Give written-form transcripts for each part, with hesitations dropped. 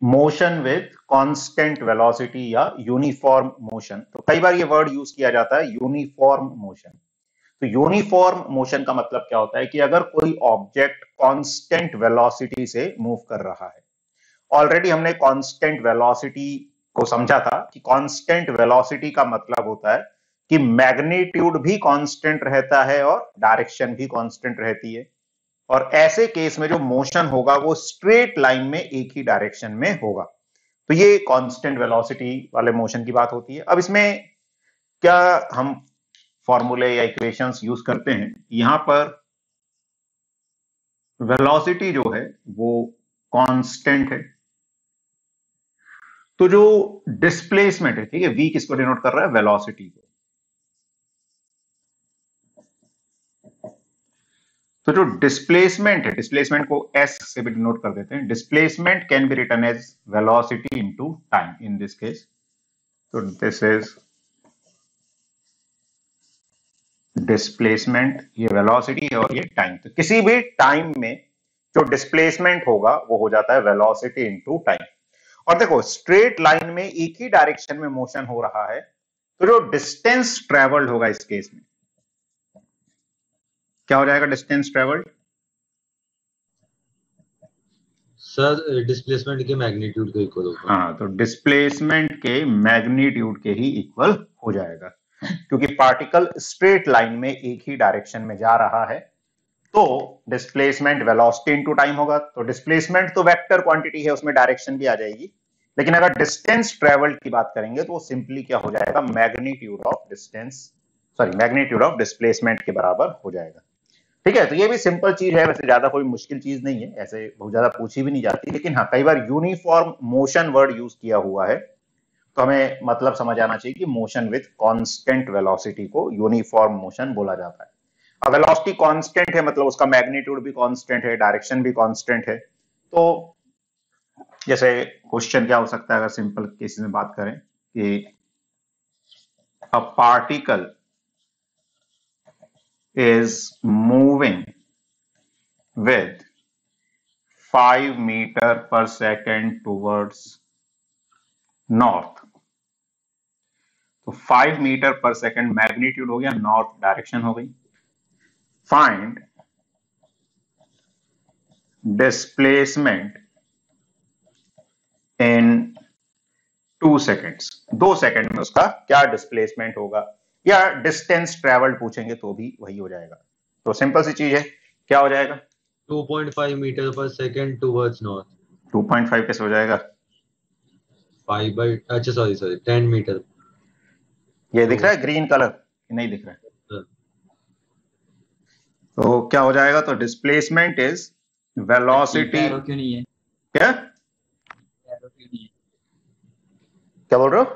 Motion with constant velocity या uniform motion. तो कई बार ये वर्ड यूज किया जाता है यूनिफॉर्म मोशन। तो यूनिफॉर्म मोशन का मतलब क्या होता है कि अगर कोई ऑब्जेक्ट कांस्टेंट वेलोसिटी से मूव कर रहा है। ऑलरेडी हमने कांस्टेंट वेलोसिटी को समझा था कि कांस्टेंट वेलोसिटी का मतलब होता है कि मैग्नीट्यूड भी कांस्टेंट रहता है और डायरेक्शन भी कांस्टेंट रहती है। और ऐसे केस में जो मोशन होगा वो स्ट्रेट लाइन में एक ही डायरेक्शन में होगा। तो ये कांस्टेंट वेलोसिटी वाले मोशन की बात होती है। अब इसमें क्या हम फॉर्मूले या इक्वेशंस यूज करते हैं? यहां पर वेलोसिटी जो है वो कांस्टेंट है। तो जो डिस्प्लेसमेंट है, ठीक है, वी किसको डिनोट कर रहा है? वेलोसिटी को। तो जो डिस्प्लेसमेंट है, डिस्प्लेसमेंट को एस से भी डिनोट कर देते हैं। Displacement can be written as velocity into time in this case. तो दिस इज डिस्प्लेसमेंट, ये वेलोसिटी है और ये टाइम। तो किसी भी टाइम में जो डिस्प्लेसमेंट होगा वो हो जाता है वेलोसिटी इनटू टाइम। और देखो स्ट्रेट लाइन में एक ही डायरेक्शन में मोशन हो रहा है, तो जो डिस्टेंस ट्रेवल्ड होगा इस केस में क्या हो जाएगा? डिस्टेंस ट्रेवल्ड सर डिस्प्लेसमेंट के मैग्नीट्यूड के इक्वल होगा। हाँ, तो डिस्प्लेसमेंट के मैग्नीट्यूड के ही इक्वल हो जाएगा, क्योंकि पार्टिकल स्ट्रेट लाइन में एक ही डायरेक्शन में जा रहा है। तो डिस्प्लेसमेंट वेलोसिटी इनटू टाइम होगा। तो डिस्प्लेसमेंट तो वेक्टर क्वांटिटी है, उसमें डायरेक्शन भी आ जाएगी। लेकिन अगर डिस्टेंस ट्रेवल्ड की बात करेंगे तो वो सिंपली क्या हो जाएगा? Magnitude of distance, sorry magnitude of displacement के बराबर हो जाएगा। ठीक है, तो ये भी सिंपल चीज है, वैसे ज्यादा कोई मुश्किल चीज नहीं है, ऐसे बहुत ज्यादा पूछी भी नहीं जाती। लेकिन हाँ, कई बार यूनिफॉर्म मोशन वर्ड यूज किया हुआ है, तो हमें मतलब समझ आना चाहिए कि मोशन विद कांस्टेंट वेलोसिटी को यूनिफॉर्म मोशन बोला जाता है। अब वेलोसिटी कांस्टेंट है मतलब उसका मैग्नीट्यूड भी कांस्टेंट है, डायरेक्शन भी कांस्टेंट है। तो जैसे क्वेश्चन क्या हो सकता है अगर सिंपल केसेस में बात करें कि a particle is moving with 5 meter per second towards north। तो 5 मीटर पर सेकंड मैग्नीट्यूड हो गया, नॉर्थ डायरेक्शन हो गई। Find displacement in 2 seconds. 2 second में उसका क्या डिस्प्लेसमेंट होगा, या डिस्टेंस ट्रेवल्ड पूछेंगे तो भी वही हो जाएगा। तो सिंपल सी चीज है, क्या हो जाएगा? 2.5 metre per second towards north. 2.5 कैसे हो जाएगा? 5 बाई, अच्छा सॉरी 10 मीटर। ये दिख रहा है ग्रीन कलर? नहीं दिख रहा है? सर तो क्या हो जाएगा? तो डिस्प्लेसमेंट इज वेलोसिटी। एरो क्यों नहीं है? क्या एरो क्यों नहीं है? क्या बोल रहे हो?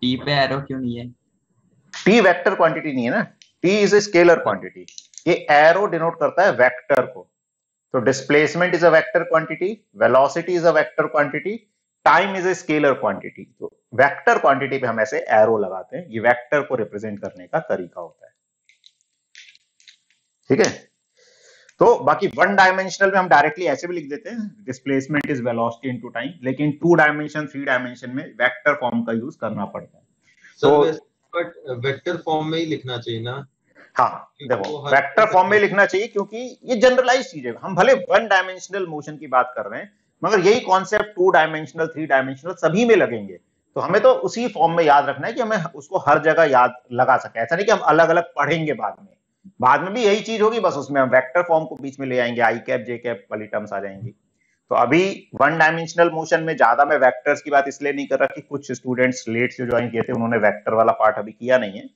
टी पे एरो क्यों नहीं है? टी वेक्टर क्वांटिटी नहीं है ना, T is a scalar quantity. ये एरो डिनोट करता है वेक्टर को। तो displacement is a vector quantity, velocity is a vector quantity, time is a scalar quantity. तो वेक्टर क्वांटिटी पे हम ऐसे एरो लगाते हैं, ये वेक्टर को रिप्रेजेंट करने का तरीका होता है। ठीक है, तो बाकी वन डायमेंशनल में हम डायरेक्टली ऐसे भी लिख देते हैं, displacement is velocity into time. लेकिन 2 डायमेंशन 3 डायमेंशन में वेक्टर फॉर्म का यूज करना पड़ता है। सर बट वेक्टर फॉर्म में ही लिखना चाहिए ना? हाँ देखो, वेक्टर फॉर्म में लिखना चाहिए क्योंकि ये जनरलाइज चीज है। हम भले वन डायमेंशनल मोशन की बात कर रहे हैं, मगर यही कॉन्सेप्ट 2 डायमेंशनल 3 डायमेंशनल सभी में लगेंगे। तो हमें तो उसी फॉर्म में याद रखना है कि हमें उसको हर जगह याद लगा सके। ऐसा नहीं कि हम अलग अलग पढ़ेंगे बाद में भी यही चीज होगी, बस उसमें हम वेक्टर फॉर्म को बीच में ले आएंगे, आई कैप जे कैप वाली टर्म्स आ जाएंगी। तो अभी वन डायमेंशनल मोशन में ज्यादा मैं वेक्टर्स की बात इसलिए नहीं कर रहा कि कुछ स्टूडेंट्स लेट से ज्वाइन किए थे, उन्होंने वेक्टर वाला पार्ट अभी किया नहीं है,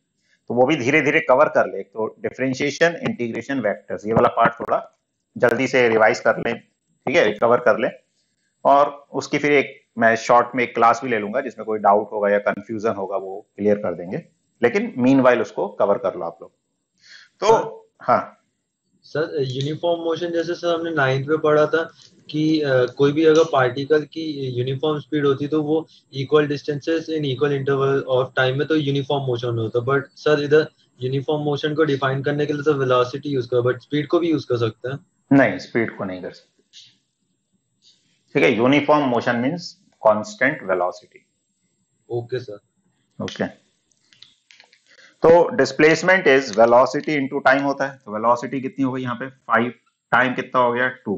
तो वो भी धीरे धीरे कवर कर ले। तो डिफरेंशिएशन, इंटीग्रेशन, वेक्टर्स, ये वाला पार्ट थोड़ा जल्दी से रिवाइज कर लें, ठीक है, कवर कर लें। और उसकी फिर एक मैं शॉर्ट में एक क्लास भी ले लूंगा, जिसमें कोई डाउट होगा या कंफ्यूजन होगा वो क्लियर कर देंगे। लेकिन मीनवाइल उसको कवर कर लो आप लोग। तो हाँ सर यूनिफॉर्म मोशन जैसे सर हमने 9th में पढ़ा था कि कोई भी अगर पार्टिकल की यूनिफॉर्म स्पीड होती तो वो equal distances in equal interval of time में तो यूनिफॉर्म मोशन होता। बट सर इधर यूनिफॉर्म मोशन को डिफाइन करने के लिए तो वेलोसिटी यूज कर, बट स्पीड को भी यूज कर सकते हैं? नहीं, स्पीड को नहीं कर सकते। ठीक है, uniform motion means constant velocity. Okay sir. Okay, तो displacement is velocity into time होता है। तो वेलोसिटी कितनी हो गई यहाँ पे 5, टाइम कितना हो गया 2,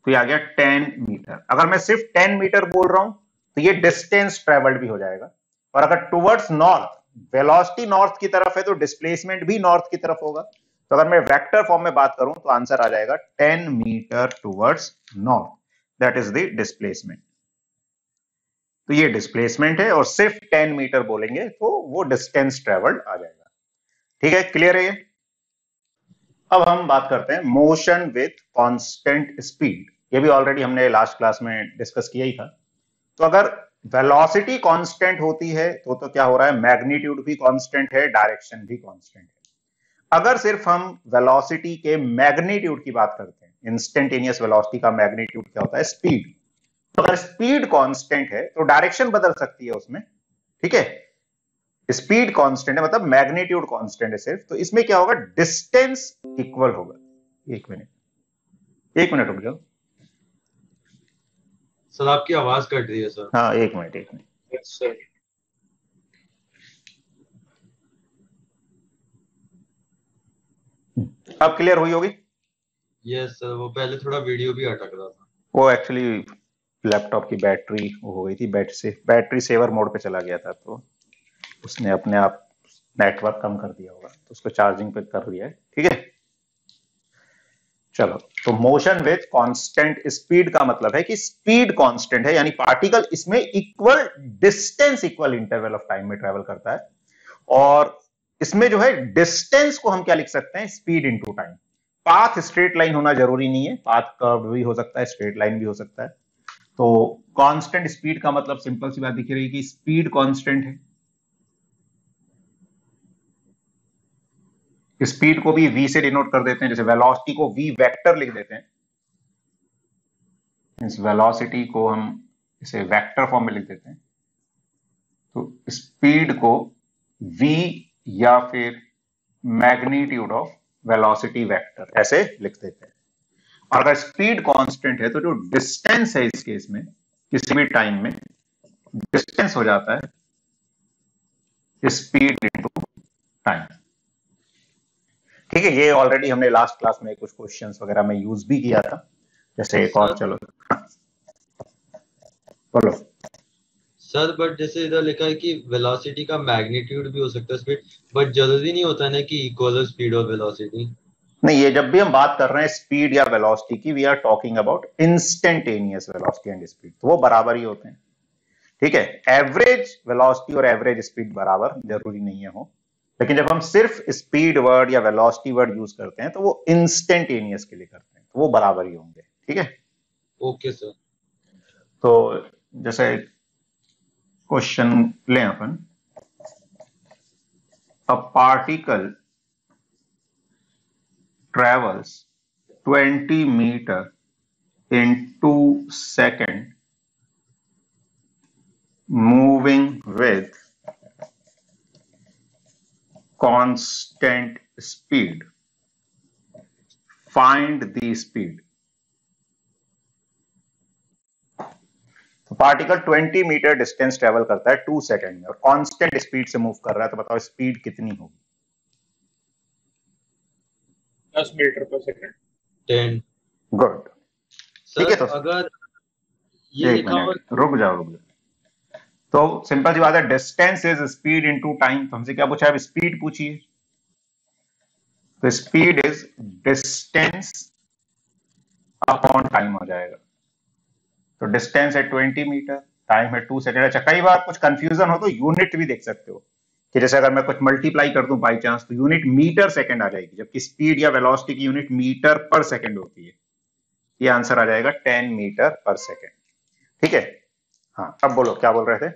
तो ये आ गया 10 मीटर। अगर मैं सिर्फ 10 मीटर बोल रहा हूं तो ये डिस्टेंस ट्रेवल्ड भी हो जाएगा, और अगर टुवर्ड्स नॉर्थ, वेलोसिटी नॉर्थ की तरफ है तो डिस्प्लेसमेंट भी नॉर्थ की तरफ होगा। तो अगर मैं वेक्टर फॉर्म में बात करूं तो आंसर आ जाएगा 10 metre towards north, that is the displacement. तो ये डिस्प्लेसमेंट है, और सिर्फ 10 मीटर बोलेंगे तो वो डिस्टेंस ट्रेवल्ड आ जाएगा। ठीक है, क्लियर है ये? अब हम बात करते हैं मोशन विथ कांस्टेंट स्पीड। ये भी ऑलरेडी हमने लास्ट क्लास में डिस्कस किया ही था। तो अगर वेलोसिटी कांस्टेंट होती है तो क्या हो रहा है, मैग्नीट्यूड भी कांस्टेंट है, डायरेक्शन भी कांस्टेंट है। अगर सिर्फ हम वेलोसिटी के मैग्नीट्यूड की बात करते हैं, इंस्टेंटेनियस वेलोसिटी का मैग्नीट्यूड क्या होता है, स्पीड। तो अगर स्पीड कांस्टेंट है तो डायरेक्शन बदल सकती है उसमें। ठीक है, स्पीड कांस्टेंट है मतलब मैग्नीट्यूड कांस्टेंट है सिर्फ, तो इसमें क्या होगा, डिस्टेंस इक्वल होगा। एक मिनट रुक जाओ सर, आपकी आवाज कट रही है सर। हाँ, एक मिनट। Yes sir. अब क्लियर हुई होगी? यस सर, वो पहले थोड़ा वीडियो भी अटक रहा था। वो एक्चुअली लैपटॉप की बैटरी हो गई थी, बैटरी सेवर मोड पे चला गया था, तो उसने अपने आप नेटवर्क कम कर दिया होगा, तो उसको चार्जिंग पे कर दिया है। ठीक है, चलो। तो मोशन विथ कांस्टेंट स्पीड का मतलब है कि स्पीड कांस्टेंट है, यानी पार्टिकल इसमें equal distance equal interval of time में ट्रेवल करता है। और इसमें जो है डिस्टेंस को हम क्या लिख सकते हैं, speed into time. Path straight line होना जरूरी नहीं है, पाथ कर्व भी हो सकता है, स्ट्रेट लाइन भी हो सकता है। तो कांस्टेंट स्पीड का मतलब सिंपल सी बात दिख रही है कि स्पीड कांस्टेंट है। स्पीड को भी v से डिनोट कर देते हैं, जैसे वेलोसिटी को v वेक्टर लिख देते हैं। इस वेलोसिटी को हम इसे वेक्टर फॉर्म में लिख देते हैं। तो स्पीड को v या फिर मैग्नीट्यूड ऑफ वेलोसिटी वेक्टर ऐसे लिख देते हैं। और अगर स्पीड कांस्टेंट है तो जो डिस्टेंस है इस केस में, किसी भी टाइम में डिस्टेंस हो जाता है स्पीड इनटू टाइम। ठीक है, ये ऑलरेडी हमने लास्ट क्लास में कुछ क्वेश्चंस वगैरह में यूज भी किया था। जैसे एक और, चलो बोलो सर, बट जैसे इधर लिखा है कि वेलोसिटी का मैग्नीट्यूड भी हो सकता है स्पीड, बट जरूरी नहीं होता ना कि इक्वल स्पीड और वेलोसिटी। नहीं, ये जब भी हम बात कर रहे हैं स्पीड या वेलोसिटी की, we are talking about instantaneous velocity and speed, तो वो बराबर ही होते हैं। ठीक है, एवरेज वेलोसिटी और एवरेज स्पीड बराबर जरूरी नहीं है हो, लेकिन जब हम सिर्फ स्पीड वर्ड या वेलोसिटी वर्ड यूज करते हैं तो वो इंस्टेंटेनियस के लिए करते हैं, तो वो बराबर ही होंगे। ठीक है, ओके सर। तो जैसे क्वेश्चन लें अपन, a particle travels 20 meter in 2 seconds moving with constant speed. Find the speed. तो पार्टिकल 20 मीटर डिस्टेंस ट्रेवल करता है 2 सेकंड में और कांस्टेंट स्पीड से मूव कर रहा है, तो बताओ स्पीड कितनी होगी? 10 मीटर पर सेकंड। 10। गुड। ठीक है, तो अगर ये एक लिखा हुआ, मिनट रुक जाओ। तो सिंपल सी बात है, distance is speed into time. तो हमसे क्या पूछा है, स्पीड पूछिए। तो speed is distance upon time हो जाएगा। तो डिस्टेंस है 20 मीटर, टाइम है 2 सेकंड। अच्छा, कई बार कुछ कंफ्यूजन हो तो यूनिट भी देख सकते हो, कि जैसे अगर मैं कुछ मल्टीप्लाई कर दूं बाई चांस, तो यूनिट मीटर सेकंड आ जाएगी, जबकि स्पीड या वेलोसिटी की यूनिट मीटर पर सेकंड होती है। ये आंसर आ जाएगा 10 मीटर पर सेकंड। ठीक है, हाँ अब बोलो क्या बोल रहे थे?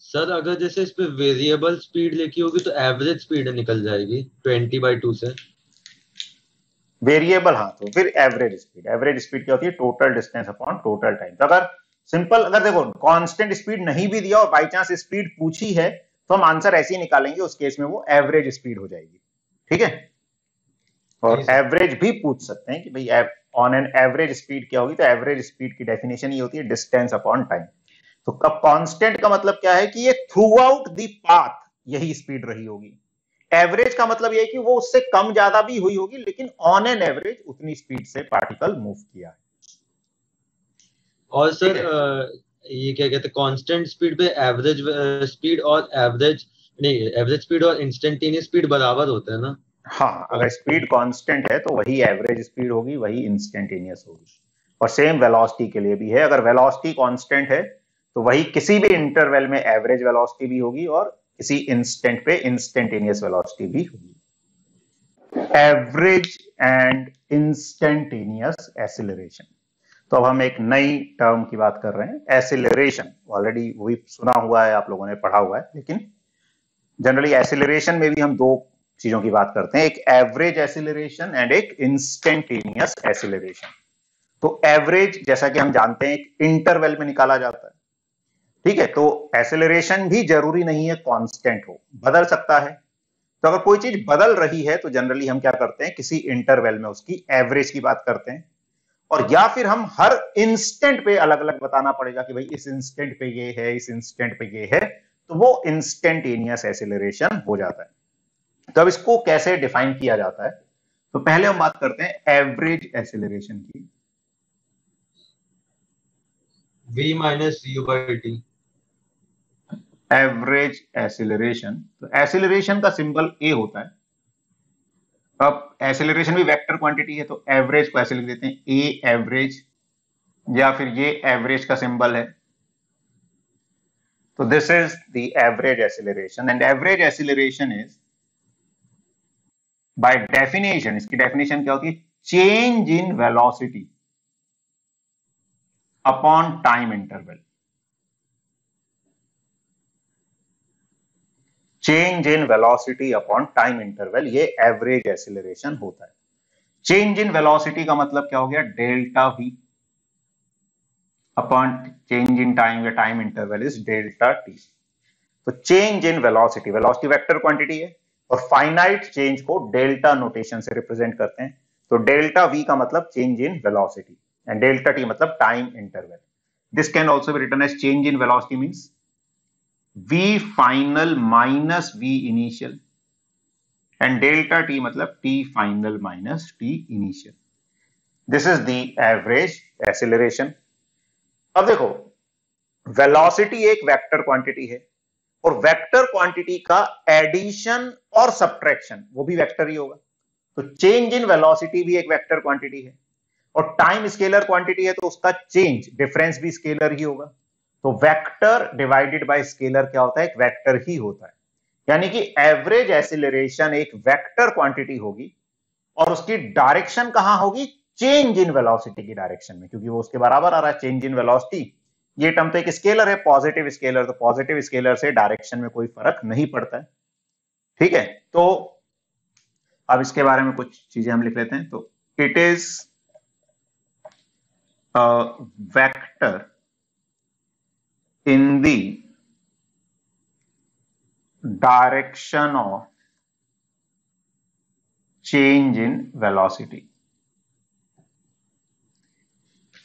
सर अगर जैसे इस पे वेरिएबल स्पीड लिखी होगी तो एवरेज स्पीड निकल जाएगी 20/2 से। वेरिएबल, हाँ, तो फिर एवरेज स्पीड क्या होती है, total distance upon total time. तो अगर सिंपल, अगर देखो कांस्टेंट स्पीड नहीं भी दिया और बाई चांस स्पीड पूछी है तो हम आंसर ऐसे ही निकालेंगे, उस केस में वो एवरेज स्पीड हो जाएगी। ठीक है, और एवरेज भी पूछ सकते हैं कि भाई ऑन एन एवरेज स्पीड क्या होगी, तो एवरेज स्पीड की डेफिनेशन ये होती है डिस्टेंस अपॉन टाइम। तो कब कांस्टेंट का मतलब क्या है कि ये थ्रू आउट द पाथ यही स्पीड रही होगी। एवरेज का मतलब ये है कि वो उससे कम ज्यादा भी हुई होगी, लेकिन ऑन एन एवरेज उतनी स्पीड से पार्टिकल मूव किया है। और सर ये क्या कहते हैं, कांस्टेंट स्पीड पे एवरेज स्पीड और एवरेज स्पीड और इंस्टेंटेनियस स्पीड बराबर होता है ना? हाँ, अगर स्पीड कांस्टेंट है तो वही एवरेज स्पीड होगी, वही इंस्टेंटेनियस होगी। और सेम वेलोसिटी के लिए भी है, अगर वेलोसिटी कांस्टेंट है तो वही किसी भी इंटरवल में एवरेज वेलोसिटी भी होगी और किसी इंस्टेंट पे इंस्टेंटेनियस वेलोसिटी भी होगी। Average and instantaneous acceleration. तो अब हम एक नई टर्म की बात कर रहे हैं, एक्सीलरेशन। ऑलरेडी वही सुना हुआ है, आप लोगों ने पढ़ा हुआ है, लेकिन जनरली एक्सीलरेशन में भी हम दो चीजों की बात करते हैं, एक एवरेज एक्सीलरेशन एंड एक इंस्टेंटेनियस एक्सीलरेशन। तो एवरेज जैसा कि हम जानते हैं एक इंटरवल में निकाला जाता है, ठीक है। तो एक्सीलरेशन भी जरूरी नहीं है कांस्टेंट हो, बदल सकता है। तो अगर कोई चीज बदल रही है तो जनरली हम क्या करते हैं, किसी इंटरवल में उसकी एवरेज की बात करते हैं, और या फिर हम हर इंस्टेंट पे अलग अलग बताना पड़ेगा कि भाई इस इंस्टेंट पे ये है, इस इंस्टेंट पे ये है, तो वो इंस्टेंटेनियस एक्सीलरेशन हो जाता है। तो अब इसको कैसे डिफाइन किया जाता है, तो पहले हम बात करते हैं एवरेज एक्सीलरेशन की। v minus u by T. Average acceleration, तो एक्सीलरेशन का सिंबल ए होता है। अब एक्सीलरेशन भी वेक्टर क्वांटिटी है, तो एवरेज को ऐसे लिख देते हैं ए एवरेज, या फिर ये एवरेज का सिंबल है। तो this is the average acceleration, and average acceleration is by definition, इसकी डेफिनेशन क्या होती है, change in velocity upon time interval. Change in velocity upon time interval, ये एवरेज एक्सीलरेशन होता है। चेंज इन वेलोसिटी का मतलब क्या हो गया, delta v upon change in time, या time interval is delta t. तो change in velocity, velocity vector quantity है, और फाइनाइट चेंज को डेल्टा नोटेशन से रिप्रेजेंट करते हैं। तो डेल्टा वी का मतलब change in velocity, and delta t मतलब time interval. This can also be written as change in velocity means v final minus v initial, and delta t मतलब t final minus t initial. This is the average acceleration. अब देखो, velocity एक vector quantity है, और vector quantity का addition और subtraction वो भी वेक्टर ही होगा। तो चेंज इन वेलोसिटी भी एक वेक्टर क्वांटिटी है, और टाइम स्केलर क्वांटिटी है, तो उसका चेंज डिफरेंस भी स्केलर ही होगा। तो वेक्टर डिवाइडेड बाय स्केलर क्या होता है, एक वेक्टर ही होता है। यानी कि एवरेज एक्सीलरेशन एक वेक्टर क्वांटिटी होगी, और उसकी डायरेक्शन कहां होगी, चेंज इन वेलोसिटी की डायरेक्शन में, क्योंकि वो उसके बराबर आ रहा है चेंज इन वेलोसिटी। ये टर्म तो एक स्केलर है, पॉजिटिव स्केलर, तो पॉजिटिव स्केलर से डायरेक्शन में कोई फर्क नहीं पड़ता है, ठीक है। तो अब इसके बारे में कुछ चीजें हम लिख लेते हैं। तो it is a vector in the direction of change in velocity।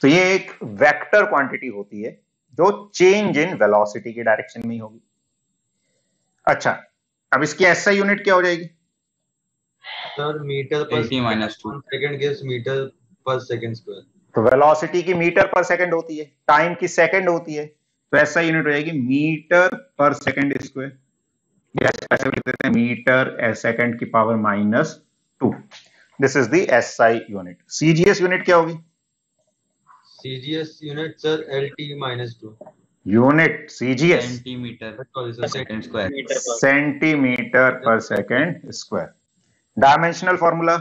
तो ये एक वेक्टर क्वांटिटी होती है जो चेंज इन वेलोसिटी की डायरेक्शन में ही होगी। अच्छा, अब इसकी एसआई यूनिट क्या हो जाएगी, sir metre per second gives metre per second square. तो वेलोसिटी की मीटर पर सेकंड होती है, टाइम की सेकंड होती है, तो ऐसा यूनिट हो जाएगी मीटर पर सेकंड स्क्वायर, या ऐसे लिख देते हैं मीटर सेकंड की power -2। This is the SI unit. CGS unit क्या होगी, CGS unit sir LT -2 unit CGS centimetre पर सेकंड स्क्वायर। सेंटीमीटर पर second square. Dimensional formula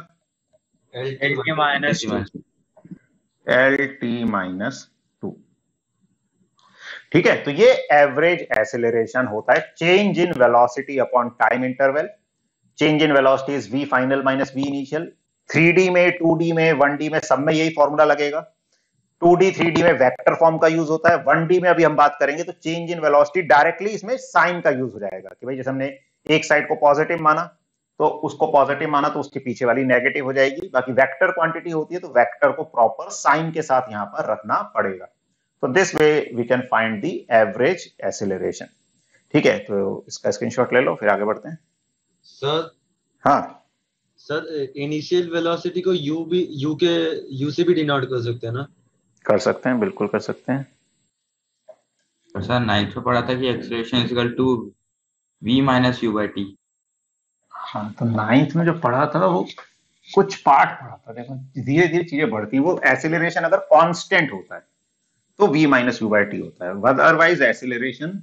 LT -2। ठीक है, तो ये एवरेज एक्सीलरेशन होता है, change in velocity upon time interval. Change in velocity is v final minus v initial. 3D में, 2D में, 1D में सब में यही फॉर्मूला लगेगा। 2D 3D में वेक्टर फॉर्म का यूज होता है, 1D में अभी हम बात करेंगे तो चेंज इन वेलोसिटी डायरेक्टली इसमें साइन का यूज हो जाएगा कि भाई जैसे हमने एक साइड को पॉजिटिव माना तो उसको पॉजिटिव माना तो उसके पीछे वाली नेगेटिव हो जाएगी। बाकी वेक्टर क्वांटिटी होती है तो वेक्टर को प्रॉपर साइन के साथ यहां पर रखना पड़ेगा। तो this way we can find the average acceleration. ठीक है, तो इसका स्क्रीनशॉट ले लो, फिर आगे बढ़ते हैं। सर हाँ सर, इनिशियल वेलोसिटी को यू से भी डिनोट कर सकते हैं ना? कर सकते हैं, बिल्कुल कर सकते हैं। तो सर 9th में पढ़ा था कि acceleration is equal to v minus u by t. हाँ, तो 9th में जो पढ़ा था वो कुछ पार्ट पढ़ा था। देखो धीरे धीरे चीजें बढ़ती, वो एक्सीलरेशन अगर कांस्टेंट होता है तो v minus u by T होता है, अदरवाइज एक्सीलरेशन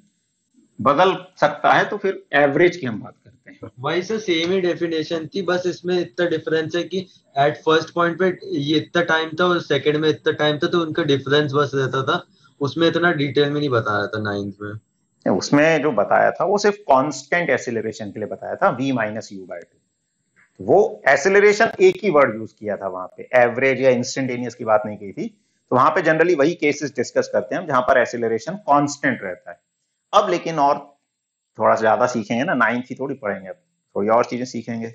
बदल सकता है, तो फिर एवरेज की हम बात करते हैं। वही सर, सेम ही डेफिनेशन थी, बस इसमें इतना डिफरेंस है कि एट फर्स्ट पॉइंट पे ये इतना टाइम था और सेकंड में इतना टाइम था, तो उनका डिफरेंस बस रहता था। उसमें इतना डिटेल में नहीं बताया था 9th में। उसमें जो बताया था वो सिर्फ कांस्टेंट एक्सीलरेशन के लिए बताया था, v minus u by T. वो एक्सीलरेशन एक ही वर्ड यूज किया था वहां पे, एवरेज या इंस्टेंटेनियस की बात नहीं की थी। तो वहां पे जनरली वही केसेस डिस्कस करते हैं हम जहां पर एक्सीलरेशन कांस्टेंट रहता है। अब लेकिन और थोड़ा सा ज्यादा सीखेंगे ना, 9th ही थोड़ी पढ़ेंगे, अब थोड़ी और चीजें सीखेंगे।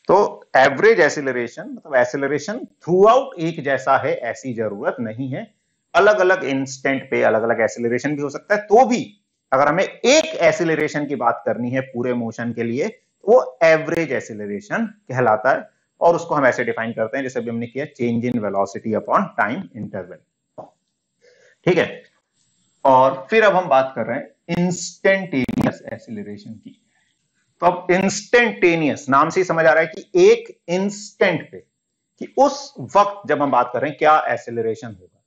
तो एवरेज एक्सीलरेशन मतलब एक्सीलरेशन थ्रू आउट एक जैसा है ऐसी जरूरत नहीं है, अलग अलग इंस्टेंट पे अलग अलग एक्सीलरेशन भी हो सकता है। तो भी अगर हमें एक एक्सीलरेशन की बात करनी है पूरे मोशन के लिए, वो एवरेज एक्सीलरेशन कहलाता है। और उसको हम ऐसे डिफाइन करते हैं जैसे अभी हमने किया, change in velocity upon time interval. ठीक है, और फिर अब हम बात कर रहे हैं इंस्टेंटेनियस एक्सीलरेशन की। तो अब इंस्टेंटेनियस नाम से ही समझ आ रहा है कि एक इंस्टेंट पे, कि उस वक्त जब हम बात कर रहे हैं क्या एक्सेलरेशन होगा।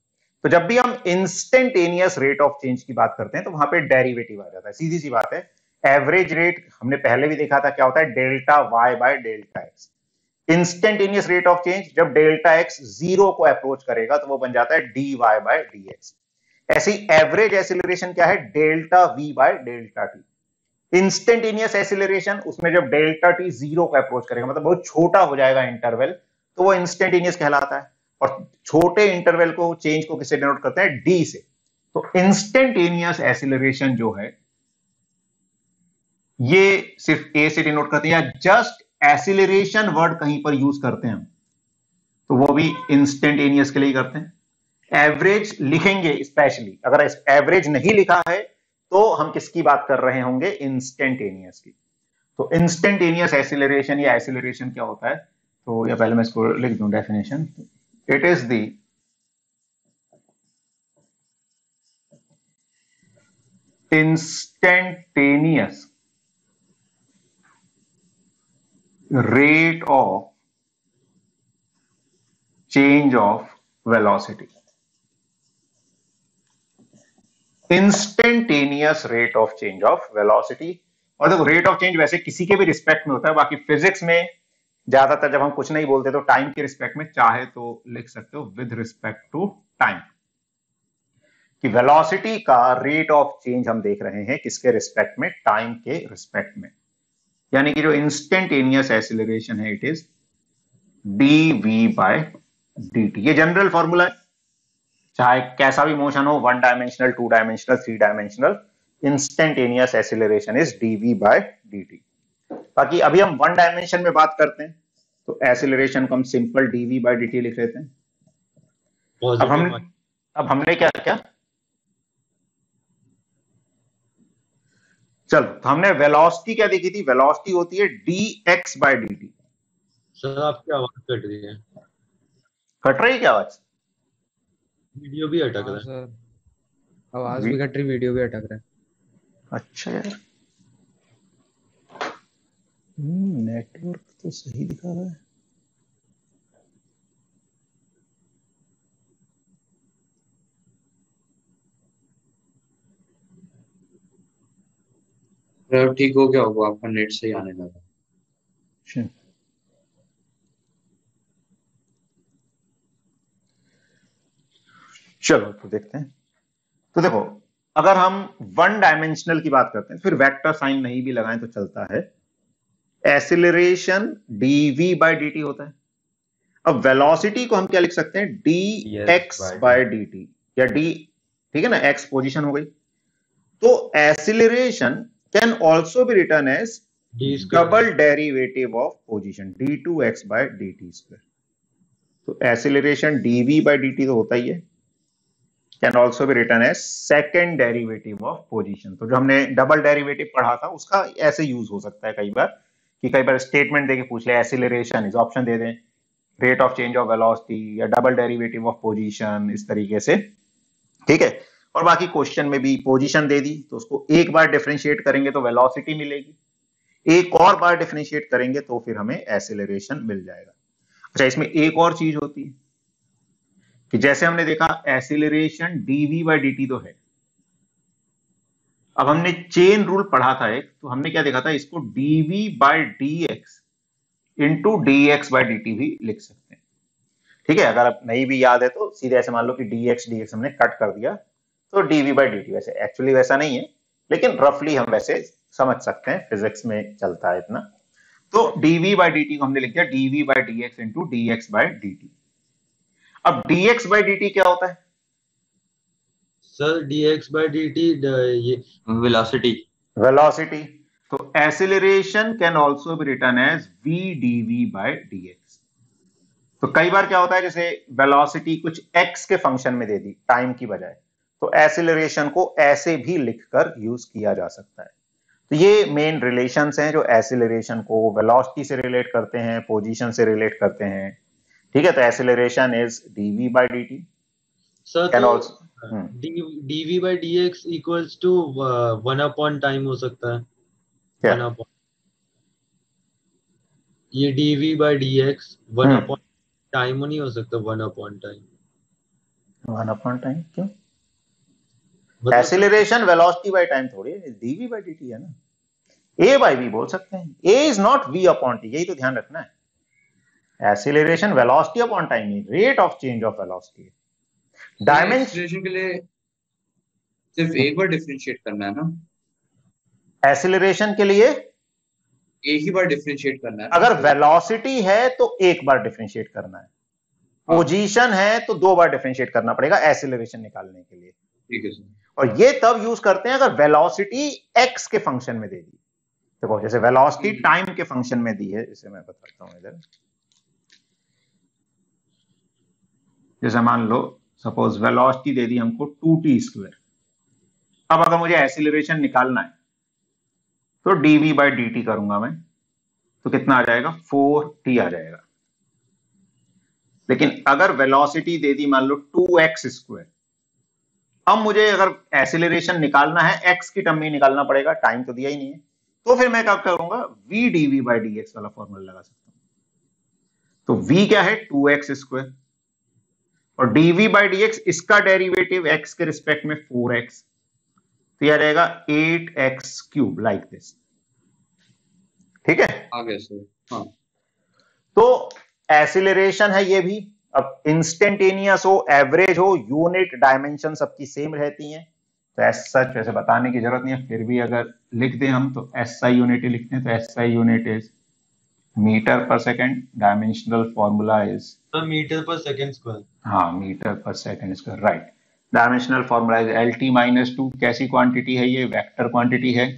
तो जब भी हम इंस्टेंटेनियस रेट ऑफ चेंज की बात करते हैं तो वहां पे डेरिवेटिव आ जाता है, सीधी सी बात है। एवरेज रेट हमने पहले भी देखा था, क्या होता है, delta y by delta x. Instantaneous rate of change जब डेल्टा एक्स जीरो को अप्रोच करेगा तो वो बन जाता है d y by d x. ऐसी एवरेज एक्सीलरेशन क्या है, delta v by delta t. Instantaneous acceleration उसमें जब डेल्टा टी जीरो को अप्रोच करेगा, मतलब बहुत छोटा हो जाएगा इंटरवल, तो वो इंस्टेंटेनियस कहलाता है। और छोटे इंटरवल को, चेंज को किससे डिनोट करते हैं, डी से। तो इंस्टेंटेनियस एक्सीलरेशन जो है ये सिर्फ ए से डिनोट करते हैं, या जस्ट एक्सीलरेशन वर्ड कहीं पर यूज करते हैं तो वो भी इंस्टेंटेनियस के लिए करते हैं। एवरेज लिखेंगे स्पेशली, अगर एवरेज नहीं लिखा है तो हम किसकी बात कर रहे होंगे, इंस्टेंटेनियस की। तो इंस्टेंटेनियस एक्सीलरेशन या एक्सीलरेशन क्या होता है, तो या पहले मैं इसको लिख दूं definition. It is the instantaneous rate of change of velocity। Instantaneous rate of change of velocity. और देखो रेट ऑफ चेंज वैसे किसी के भी रिस्पेक्ट में होता है, बाकी फिजिक्स में ज्यादातर जब हम कुछ नहीं बोलते तो टाइम के रिस्पेक्ट में, चाहे तो लिख सकते हो विद रिस्पेक्ट टू टाइम, कि वेलोसिटी का रेट ऑफ चेंज हम देख रहे हैं किसके रिस्पेक्ट में, टाइम के रिस्पेक्ट में। यानी कि जो इंस्टेंटेनियस एक्सीलरेशन है it is d v by d t. ये जनरल फॉर्मूला है, चाहे कैसा भी मोशन हो, 1 dimensional, 2 dimensional, 3 dimensional, instantaneous acceleration is dv by d. बाकी अभी हम 1 डायमेंशन में बात करते हैं तो एक्सीलरेशन को हम सिंपल डीवी बाय डी लिख लेते हैं। अब हमने क्या किया, चलो तो हमने वेलोसिटी क्या देखी थी, वेलोसिटी होती है d x by d t. Sir आपकी आवाज कट रही है। कट रही है क्या आवाज? वीडियो भी अटक रहा है सर, आवाज भी कट रही, वीडियो भी अटक रहा है। अच्छा यार, नेटवर्क तो सही दिखा रहा है। ठीक हो गया होगा, आपका नेट से ही आने लगा। चलो तो देखते हैं। तो देखो अगर हम 1 डायमेंशनल की बात करते हैं, फिर वेक्टर साइन नहीं भी लगाएं तो चलता है, acceleration dv by d t होता है। अब वेलोसिटी को हम क्या लिख सकते हैं, d x by d t, या डी, ठीक है ना, एक्स पोजीशन हो गई। तो acceleration can also be return as d square double derivative of position d2x by dt square. तो एक्सीलरेशन dv by dt तो होता ही है, can also be written as second derivative of position. तो जो हमने डबल डेरिवेटिव पढ़ा था उसका ऐसे यूज हो सकता है कई बार, कि कई बार स्टेटमेंट देके पूछ ले एक्सीलरेशन इज, ऑप्शन दे दें rate of change of velocity या डबल डेरिवेटिव ऑफ पोजीशन, इस तरीके से। ठीक है, और बाकी क्वेश्चन में भी पोजीशन दे दी तो उसको एक बार डिफरेंशिएट करेंगे तो वेलोसिटी मिलेगी, एक और बार डिफरेंशिएट करेंगे तो फिर हमें एक्सीलरेशन मिल जाएगा। अच्छा, इसमें एक और चीज होती है कि जैसे हमने देखा एक्सीलरेशन dv by dt तो है, अब हमने चेन रूल पढ़ा था एक, तो हमने क्या देखा था, इसको dv by dx into dx by dt भी लिख सकते हैं। ठीक है, अगर आप नहीं भी याद है तो सीधे ऐसे मान लो कि dx हमने कट कर दिया तो dv by dt, वैसे एक्चुअली वैसा नहीं है लेकिन रफली हम वैसे समझ सकते हैं, फिजिक्स में चलता है इतना। तो dv by dt को हमने लिख दिया dv by dx into dx by dt। अब dx by dt क्या होता है सर? dx by dt ये वेलोसिटी। वेलोसिटी। तो acceleration can also be written as v dv by dx। तो कई बार क्या होता है, जैसे वेलोसिटी कुछ x के फंक्शन में दे दी टाइम की बजाय, तो एक्सीलरेशन को ऐसे भी लिखकर यूज किया जा सकता है। तो ये मेन रिलेशंस हैं जो एक्सीलरेशन को वेलोसिटी से रिलेट करते हैं, पोजीशन से रिलेट करते हैं। ठीक है, तो acceleration is dv by dt sir can तो also dv by dx equals to 1 upon time हो सकता है। क्या 1 अपॉन ये dv by dx 1 upon time नहीं हो सकता? 1 अपॉन टाइम 1 अपॉन टाइम क्यों? मतलब एक्सीलरेशन वेलोसिटी बाय टाइम थोड़ी है, dv by dt है ना, a by v बोल सकते हैं, a is not v upon t, यही तो ध्यान रखना है। एक्सीलरेशन वेलोसिटी अपॉन टाइम है, rate of change of velocity. Dimension acceleration के लिए सिर्फ एक बार डिफरेंशिएट करना है ना? एक्सीलरेशन के लिए एक ही बार डिफरेंशिएट करना है ना? अगर वेलोसिटी है तो एक बार डिफरेंशिएट करना है, पोजीशन है तो 2 बार डिफरेंशिएट करना पड़ेगा एक्सीलरेशन निकालने के लिए। ठीक है सर। और ये तब यूज करते हैं अगर वेलोसिटी x के फंक्शन में दे दी। देखो जैसे वेलोसिटी टाइम के फंक्शन में दी है, जैसे मैं बताता हूं इधर, जैसे मान लो सपोज वेलोसिटी दे दी हमको 2t स्क्वायर। अब अगर मुझे एक्सीलरेशन निकालना है तो dv by dt करूंगा मैं, तो कितना आ जाएगा 4t आ जाएगा। लेकिन अगर वेलोसिटी दे दी मान लो 2x स्क्वायर, अब मुझे अगर एक्सीलरेशन निकालना है x की टर्म में निकालना पड़ेगा, टाइम तो दिया ही नहीं है, तो फिर मैं क्या करूंगा v dv by dx वाला फॉर्मूला लगा सकता हूं। तो v क्या है 2x स्क्वायर और dv by dx इसका डेरिवेटिव x के रिस्पेक्ट में 4x, तो यह रहेगा 8x क्यूब लाइक दिस। ठीक है, आ गया सर। हाँ तो एक्सीलरेशन है ये भी। अब इंस्टेंटेनियस हो, एवरेज हो, यूनिट डायमेंशन सबकी सेम रहती हैं, तो एस सच वैसे बताने की जरूरत नहीं है, फिर भी अगर लिख दें हम तो SI यूनिट ही लिखते हैं। तो SI unit is metre per second, dimensional formula is metre per second square. हाँ, metre per second square, right. Dimensional formula is LT-2। कैसी क्वांटिटी है ये? वेक्टर क्वांटिटी है।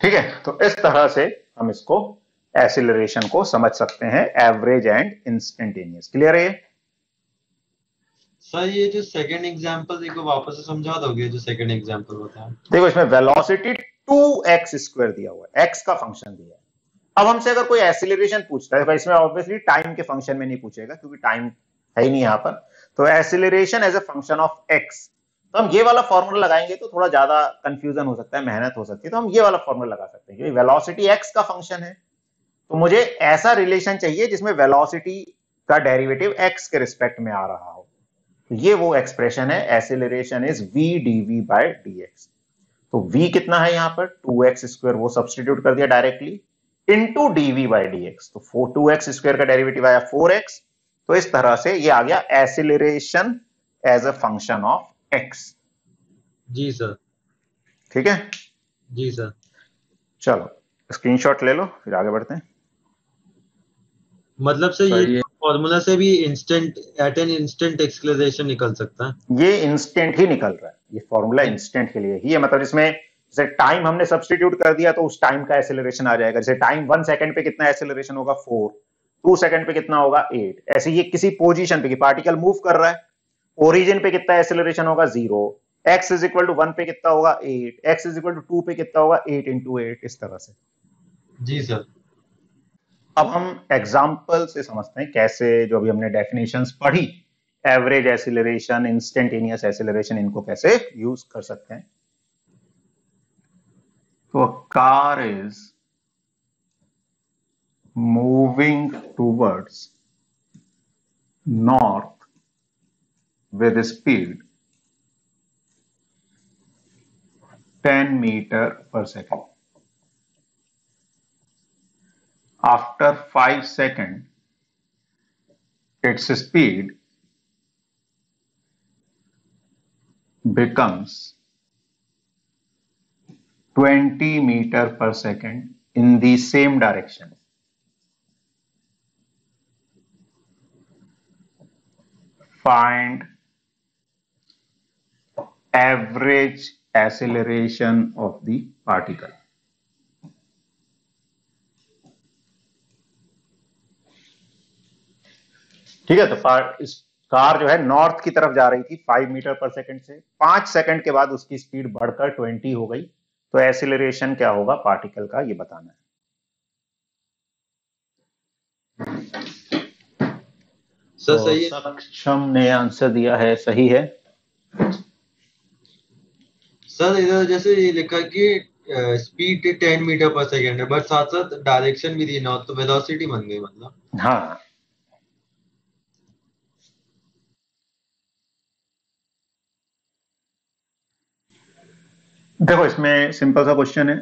ठीक है, तो इस तरह से हम इसको एक्सीलरेशन को समझ सकते हैं, एवरेज एंड इंस्टेंटेनियस। क्लियर है? सर ये जो सेकंड एग्जांपल एक वापस से समझा दोगे, जो सेकंड एग्जांपल होता है? देखो इसमें वेलोसिटी 2x स्क्वायर दिया हुआ है, x का फंक्शन दिया है। अब हमसे अगर कोई एक्सीलरेशन पूछता है, इसमें ऑब्वियसली टाइम के फंक्शन में नहीं पूछेगा क्योंकि टाइम है ही नहीं यहां पर। तो acceleration as a function of x, तो हम ये वाला फॉर्मूला लगाएंगे तो थोड़ा ज्यादा कंफ्यूजन हो सकता है, मेहनत हो सकती है, तो हम ये वाला फॉर्मूला लगा सकते हैं। क्योंकि वेलोसिटी x का फंक्शन है तो मुझे ऐसा रिलेशन चाहिए जिसमें वेलोसिटी का डेरिवेटिव x के रिस्पेक्ट में आ रहा हो। तो ये वो एक्सप्रेशन है, acceleration is v dv by dx। तो v कितना है यहां पर 2x स्क्वायर, वो सब्स्टिट्यूट कर दिया directly, into dv by dx। तो 2x स्क्वायर का डेरिवेटिव आया 4x। तो इस तरह से ये आ गया acceleration as a function of x। जी सर। ठीक है, जी सर। चलो स्क्रीनशॉट ले लो फिर आगे बढ़ते हैं। मतलब से सर, ये ये फॉर्मूला से भी instant at an instant acceleration निकल सकता है। ये इंस्टेंट ही निकल रहा है, ये फॉर्मूला इंस्टेंट के लिए ही है। मतलब इसमें जैसे टाइम हमने सब्स्टिट्यूट कर दिया तो उस टाइम का एक्सेलरेशन आ जाएगा। जैसे टाइम 1 सेकंड पे कितना एक्सेलरेशन होगा 4, 2 सेकंड पे कितना होगा 8। ऐसे ये किसी पोजीशन पे पार्टिकल मूव कर रहा है, ओरिजिन पे कितना एक्सेलरेशन होगा 0, x इज इक्वल टू 1 पे कितना होगा 8, x इज इक्वल टू 2 पे कितना होगा 8 इंटू 8, इस तरह से। जी सर। अब हम एग्जाम्पल से समझते हैं कैसे, जो अभी हमने डेफिनेशंस पढ़ी, एवरेज एक्सीलरेशन, इंस्टेंटेनियस एक्सीलरेशन, इनको कैसे यूज कर सकते हैं। तो car is moving towards north with speed 10 meter per second. After 5 seconds, its speed becomes 20 meter per second in the same direction. Find average acceleration of the particle. ठीक है, तो इस कार जो है नॉर्थ की तरफ जा रही थी 5 मीटर पर सेकंड से, 5 सेकंड के बाद उसकी स्पीड बढ़कर 20 हो गई। तो एक्सीलरेशन क्या होगा पार्टिकल का, ये बताना है। सर तो सही है। सक्षम ने आंसर दिया है, सही है। सर इधर जैसे ये लिखा कि स्पीड 10 मीटर पर सेकेंड है, बट साथ साथ डायरेक्शन भी दी ना, तो वेलोसिटी बन गई मतलब। हाँ, देखो इसमें सिंपल सा क्वेश्चन है।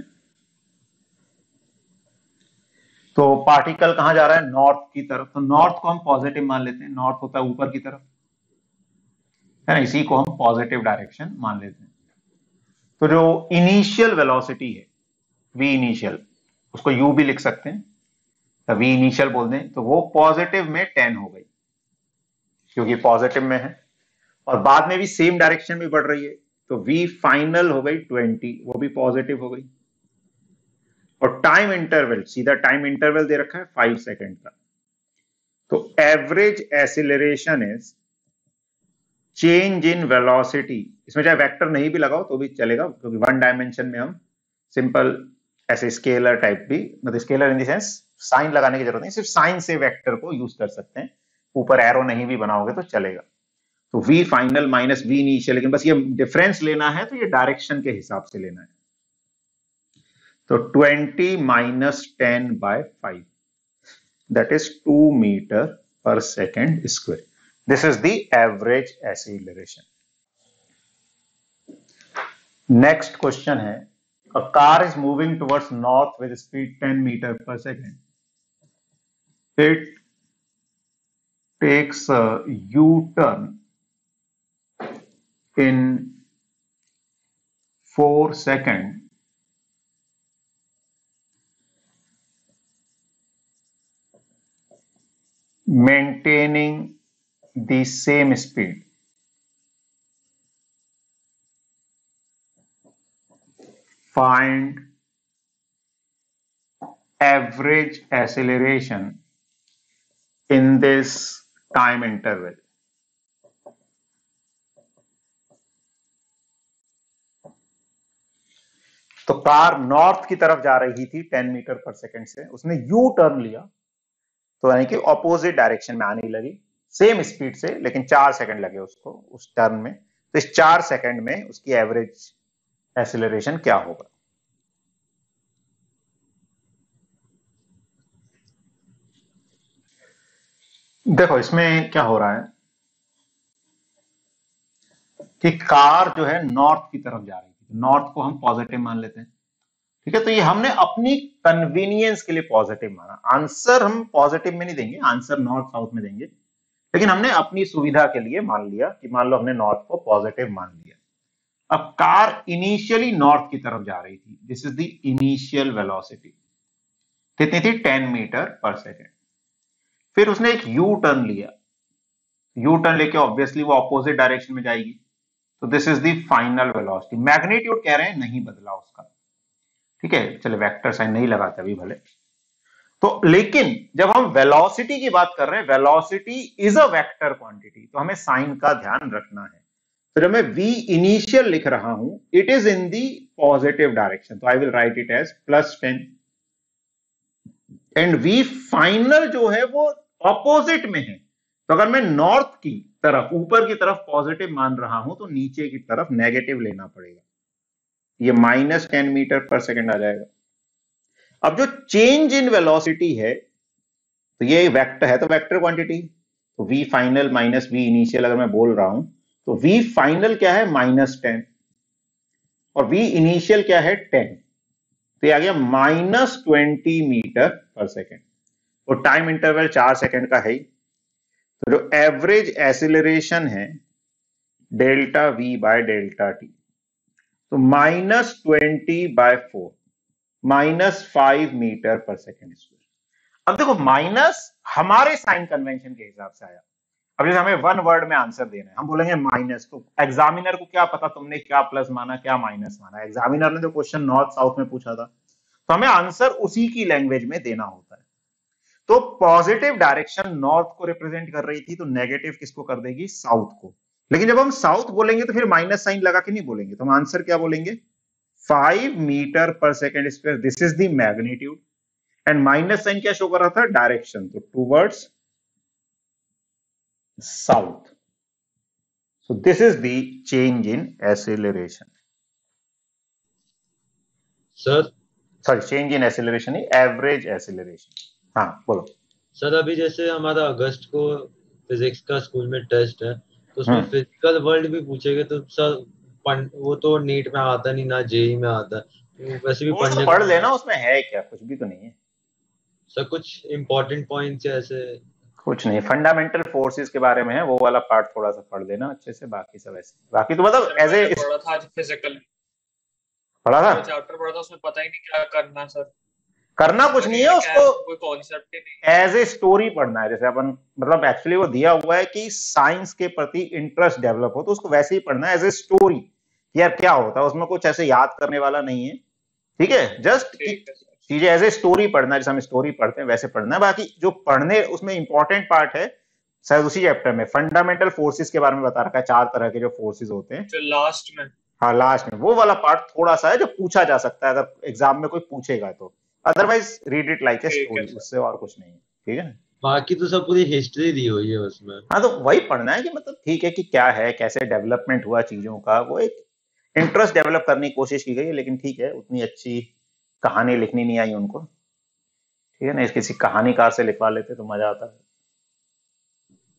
तो पार्टिकल कहां जा रहा है, नॉर्थ की तरफ। तो नॉर्थ को हम पॉजिटिव मान लेते हैं, नॉर्थ होता है ऊपर की तरफ, है ना, इसी को हम पॉजिटिव डायरेक्शन मान लेते हैं। तो जो इनिशियल वेलोसिटी है v इनिशियल, उसको u भी लिख सकते हैं, तो v इनिशियल बोल दें, तो वो पॉजिटिव में 10 हो गई क्योंकि पॉजिटिव में है, और बाद में भी सेम डायरेक्शन में बढ़ रही है, तो v फाइनल हो गई 20, वो भी पॉजिटिव हो गई। और टाइम इंटरवल, सीधा टाइम इंटरवल दे रखा है 5 सेकंड का। तो average acceleration is change in velocity, इसमें चाहे वेक्टर नहीं भी लगाओ तो भी चलेगा, क्योंकि 1 डायमेंशन में हम सिंपल ऐसे स्केलर टाइप भी, मतलब scalar in the sense sign लगाने की जरूरत नहीं, सिर्फ साइन से वेक्टर को यूज कर सकते हैं, ऊपर एरो नहीं भी बनाओगे तो चलेगा। तो v final minus v initial, लेकिन बस ये डिफरेंस लेना है तो ये डायरेक्शन के हिसाब से लेना है। तो 20 minus 10 bye 5, that is 2 meter per second square. This is the average acceleration. Next question है, a car is moving towards north with speed 10 meter per second. It takes a U-turn in 4 seconds maintaining the same speed. Find average acceleration in this time interval. तो car north की तरफ जा रही थी 10 metre per second से, उसने U turn लिया, तो यानी कि ऑपोजिट डायरेक्शन में आने लगी सेम स्पीड से, लेकिन 4 सेकंड लगे उसको उस टर्न में। तो इस 4 सेकंड में उसकी एवरेज एक्सीलरेशन क्या होगा। देखो इसमें क्या हो रहा है कि कार जो है नॉर्थ की तरफ जा रही थी, नॉर्थ को हम पॉजिटिव मान लेते हैं, ठीक है। तो ये हमने अपनी कन्वीनियंस के लिए पॉजिटिव माना, आंसर हम पॉजिटिव में नहीं देंगे, आंसर नॉर्थ साउथ में देंगे, लेकिन हमने अपनी सुविधा के लिए मान लिया कि मान लो हमने नॉर्थ को पॉजिटिव मान लिया। अब कार इनिशियली नॉर्थ की तरफ जा रही थी, this is the initial velocity, कितनी थी 10 मीटर पर सेकेंड। फिर उसने एक यू टर्न लिया, यू टर्न लेके ऑब्वियसली वो ऑपोजिट डायरेक्शन में जाएगी, तो this is the final velocity. Magnitude कह रहे हैं नहीं बदला उसका, ठीक है, चले वेक्टर साइन नहीं लगाते अभी भले। तो लेकिन जब हम वेलोसिटी की बात कर रहे हैं, velocity is a vector quantity, तो हमें साइन का ध्यान रखना है। तो जब मैं v इनिशियल लिख रहा हूं, it is in the positive direction, तो I will write it as +10, and v final जो है वो ऑपोजिट में है। तो अगर मैं नॉर्थ की तरफ, ऊपर की तरफ पॉजिटिव मान रहा हूं, तो नीचे की तरफ नेगेटिव लेना पड़ेगा, ये -10 मीटर पर सेकेंड आ जाएगा। अब जो चेंज इन वेलोसिटी है, तो ये वेक्टर है, तो वेक्टर क्वांटिटी, तो v final minus v initial अगर मैं बोल रहा हूं, तो v फाइनल क्या है -10 और v इनिशियल क्या है 10, तो ये आ गया -20 मीटर पर सेकेंड, और टाइम इंटरवल 4 सेकेंड का है ही। तो जो एवरेज एक्सीलरेशन है delta v by delta t, तो -20/4 -5 मीटर पर सेकेंड स्क्वायर। अब देखो माइनस हमारे साइन कन्वेंशन के हिसाब से आया। अब जैसे हमें वन वर्ड में आंसर देना है, हम बोलेंगे माइनस, तो एग्जामिनर को क्या पता तुमने क्या प्लस माना क्या माइनस माना, एग्जामिनर ने जो क्वेश्चन नॉर्थ साउथ में पूछा था, तो हमें आंसर उसी की लैंग्वेज में देना होता है। तो पॉजिटिव डायरेक्शन नॉर्थ को रिप्रेजेंट कर रही थी, तो नेगेटिव किसको कर देगी, साउथ को। लेकिन जब हम साउथ बोलेंगे तो फिर माइनस साइन लगा के नहीं बोलेंगे, तो हम आंसर क्या बोलेंगे, 5 metre per second square, this is the magnitude, and minus sign क्या शो कर रहा था, डायरेक्शन, तो towards south. So this is the change in acceleration, sir sorry change in acceleration, average acceleration. हाँ बोलो। सर अभी जैसे हमारा अगस्त को फिजिक्स का स्कूल में टेस्ट है, तो उसमें फिजिकल वर्ल्ड भी पूछेंगे, तो सर वो तो नीट में आता नहीं, ना जेई में आता, तो वैसे भी वो तो पढ़ने पढ़ लेना, उसमें है क्या, कुछ भी तो नहीं है। सर कुछ इंपॉर्टेंट पॉइंट्स ऐसे कुछ नहीं, फंडामेंटल फोर्सेस के बारे में है, वो वाला पार्ट थोड़ा सा पढ़ लेना अच्छे से, बाकी सब ऐसे, बाकी तो मतलब एज ए पढ़ा था आज फिजिकल, पढ़ा था, चैप्टर पढ़ा था, उसमें पता ही नहीं क्या करना सर, करना कुछ नहीं है उसको, कोई कॉन्सेप्ट ही नहीं, एज ए स्टोरी पढ़ना है। जैसे अपन मतलब एक्चुअली वो दिया हुआ है कि साइंस के प्रति इंटरेस्ट डेवलप हो, तो उसको वैसे ही पढ़ना है एज ए स्टोरी, यार क्या होता है उसमें, कुछ ऐसे याद करने वाला नहीं है, ठीक है, जस्ट चीजें एज ए स्टोरी पढ़ना है, जैसे हम स्टोरी पढ़ते हैं वैसे पढ़ना है। बाकी जो पढ़ने उसमें इंपॉर्टेंट पार्ट है शायद उसी चैप्टर में फंडामेंटल फोर्सेस के बारे में बता रखा है, 4 तरह के जो फोर्सेस होते हैं, जो लास्ट में, हाँ लास्ट में, वो वाला पार्ट थोड़ा सा है जो पूछा जा सकता है अगर एग्जाम में कोई पूछेगा तो, otherwise read it like a story, उससे और कुछ नहीं है, ठीक है। बाकी तो सब पूरी हिस्ट्री दी हुई है उसमें। हाँ तो वही पढ़ना है कि मतलब ठीक है कि क्या है, कैसे डेवलपमेंट हुआ चीजों का, वो एक इंटरेस्ट डेवलप करने की कोशिश की गई है, लेकिन ठीक है उतनी अच्छी कहानी लिखनी नहीं आई उनको, ठीक है ना, किसी कहानीकार से लिखवा लेते तो मजा आता है।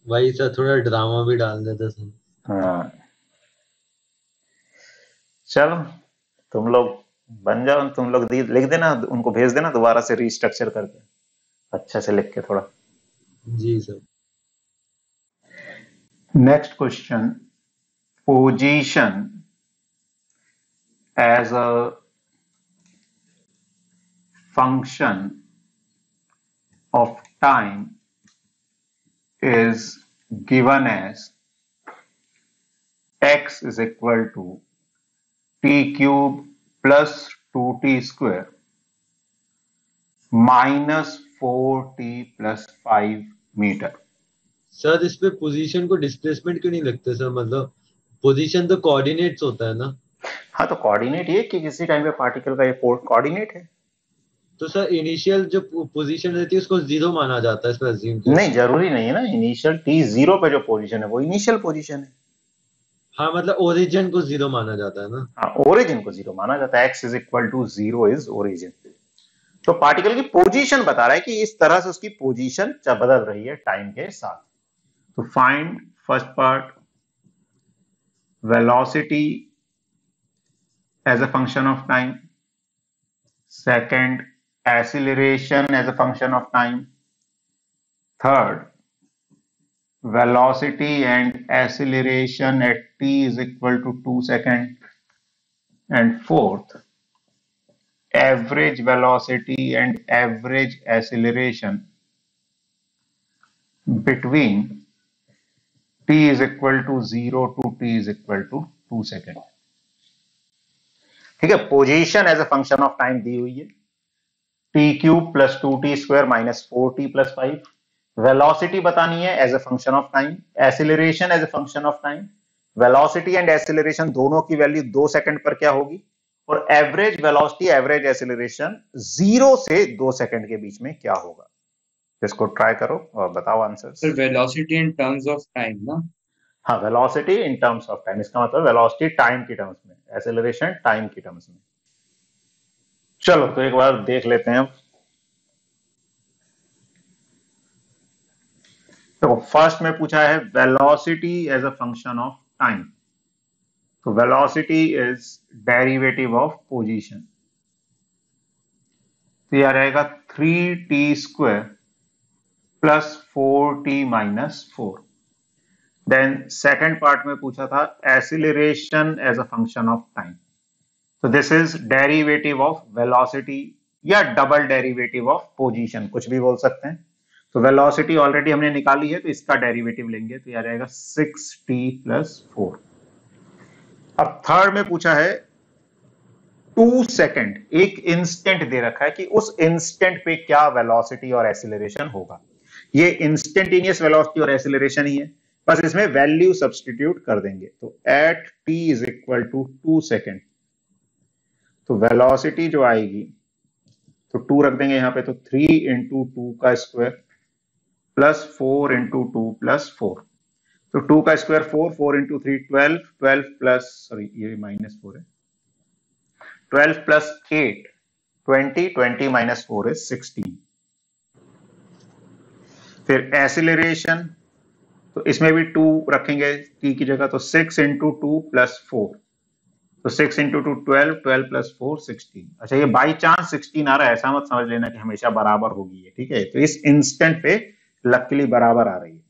वही सर थोड़ा ड्रामा भी डाल देते सर। हाँ चलो तुम लोग बन जाओ, तुम लोग लिख देना, उनको भेज देना दोबारा से रीस्ट्रक्चर करके अच्छे से लिख के थोड़ा। जी sir. Next question, position as a function of time is given as x is equal to t cube plus 2t square minus 4t plus 5 metre. Sir इस पे पोजीशन को डिस्प्लेसमेंट क्यों नहीं लगते सर, मतलब पोजीशन तो कोऑर्डिनेट्स होता है ना। हाँ तो कोऑर्डिनेट ये कि किसी टाइम पे पार्टिकल का ये कोऑर्डिनेट है। तो सर इनिशियल जो पोजीशन रहती है उसको 0 माना जाता है, इसमें अज्यूम किया। नहीं जरूरी नहीं है ना, इनिशियल t0 पे जो पोजीशन है वो इनिशियल पोजीशन है। हाँ मतलब ओरिजिन को 0 माना जाता है ना। हाँ ओरिजिन को 0 माना जाता है, x is equal to 0 is origin. तो पार्टिकल की पोजीशन बता रहा है कि इस तरह से उसकी पोजीशन बदल रही है टाइम के साथ। तो find first part velocity as a function of time, second acceleration as a function of time, third velocity and acceleration at t is equal to 2 seconds, and fourth average velocity and average acceleration between t is equal to 0 to t is equal to 2 second. ठीक है, position as a function of time दी हुई है, t cube plus 2t square minus 4t plus 5। Velocity बतानी है as a function of time, acceleration as a function of time. Velocity and acceleration दोनों की value 2 second पर क्या होगी, और एवरेज वेलोसिटी एवरेज एसिलरेशन 0 से 2 सेकंड के बीच में क्या होगा। इसको ट्राई करो और बताओ answer. Sir velocity in terms of time ना? हाँ, velocity in terms of time, इसका मतलब वेलोसिटी टाइम की टर्म्स में, एसिलरेशन टाइम की टर्म्स में। चलो तो एक बार देख लेते हैं। तो फर्स्ट में पूछा है velocity as a function of time, तो velocity is derivative of position, तो यह रहेगा 3t square plus 4t minus 4। Then second part में पूछा था acceleration as a function of time, तो this is derivative of velocity या डबल डेरिवेटिव ऑफ पोजीशन, कुछ भी बोल सकते हैं। तो वेलोसिटी ऑलरेडी हमने निकाली है, तो इसका डेरिवेटिव लेंगे, तो यह रहेगा 6t प्लस 4। अब थर्ड में पूछा है 2 सेकंड, एक इंस्टेंट दे रखा है कि उस इंस्टेंट पे क्या वेलोसिटी और एक्सीलरेशन होगा। ये इंस्टेंटेनियस वेलोसिटी और एक्सीलरेशन ही है, बस इसमें वैल्यू सब्स्टिट्यूट कर देंगे। तो at t is equal to 2 second, तो वेलोसिटी जो आएगी, तो 2 रख देंगे यहां पे, तो 3 इंटू 2 का स्क्वायर प्लस 4 इंटू 2 प्लस 4, तो 2 का स्क्वायर 4, 4 इंटू 3 12, 12 प्लस, सॉरी ये माइनस 4 है, 12 प्लस 8 20, 20 माइनस 4 इज 16। फिर एक्सीलरेशन, तो इसमें भी 2 रखेंगे t की जगह, तो 6 इंटू 2 प्लस 4, तो 6 इंटू 2 12, 12 प्लस 4 16। अच्छा, ये बाई चांस 16 आ रहा है, ऐसा मत समझ लेना कि हमेशा बराबर होगी ये, ठीक है। तो इस इंस्टेंट पे लकीली बराबर आ रही है,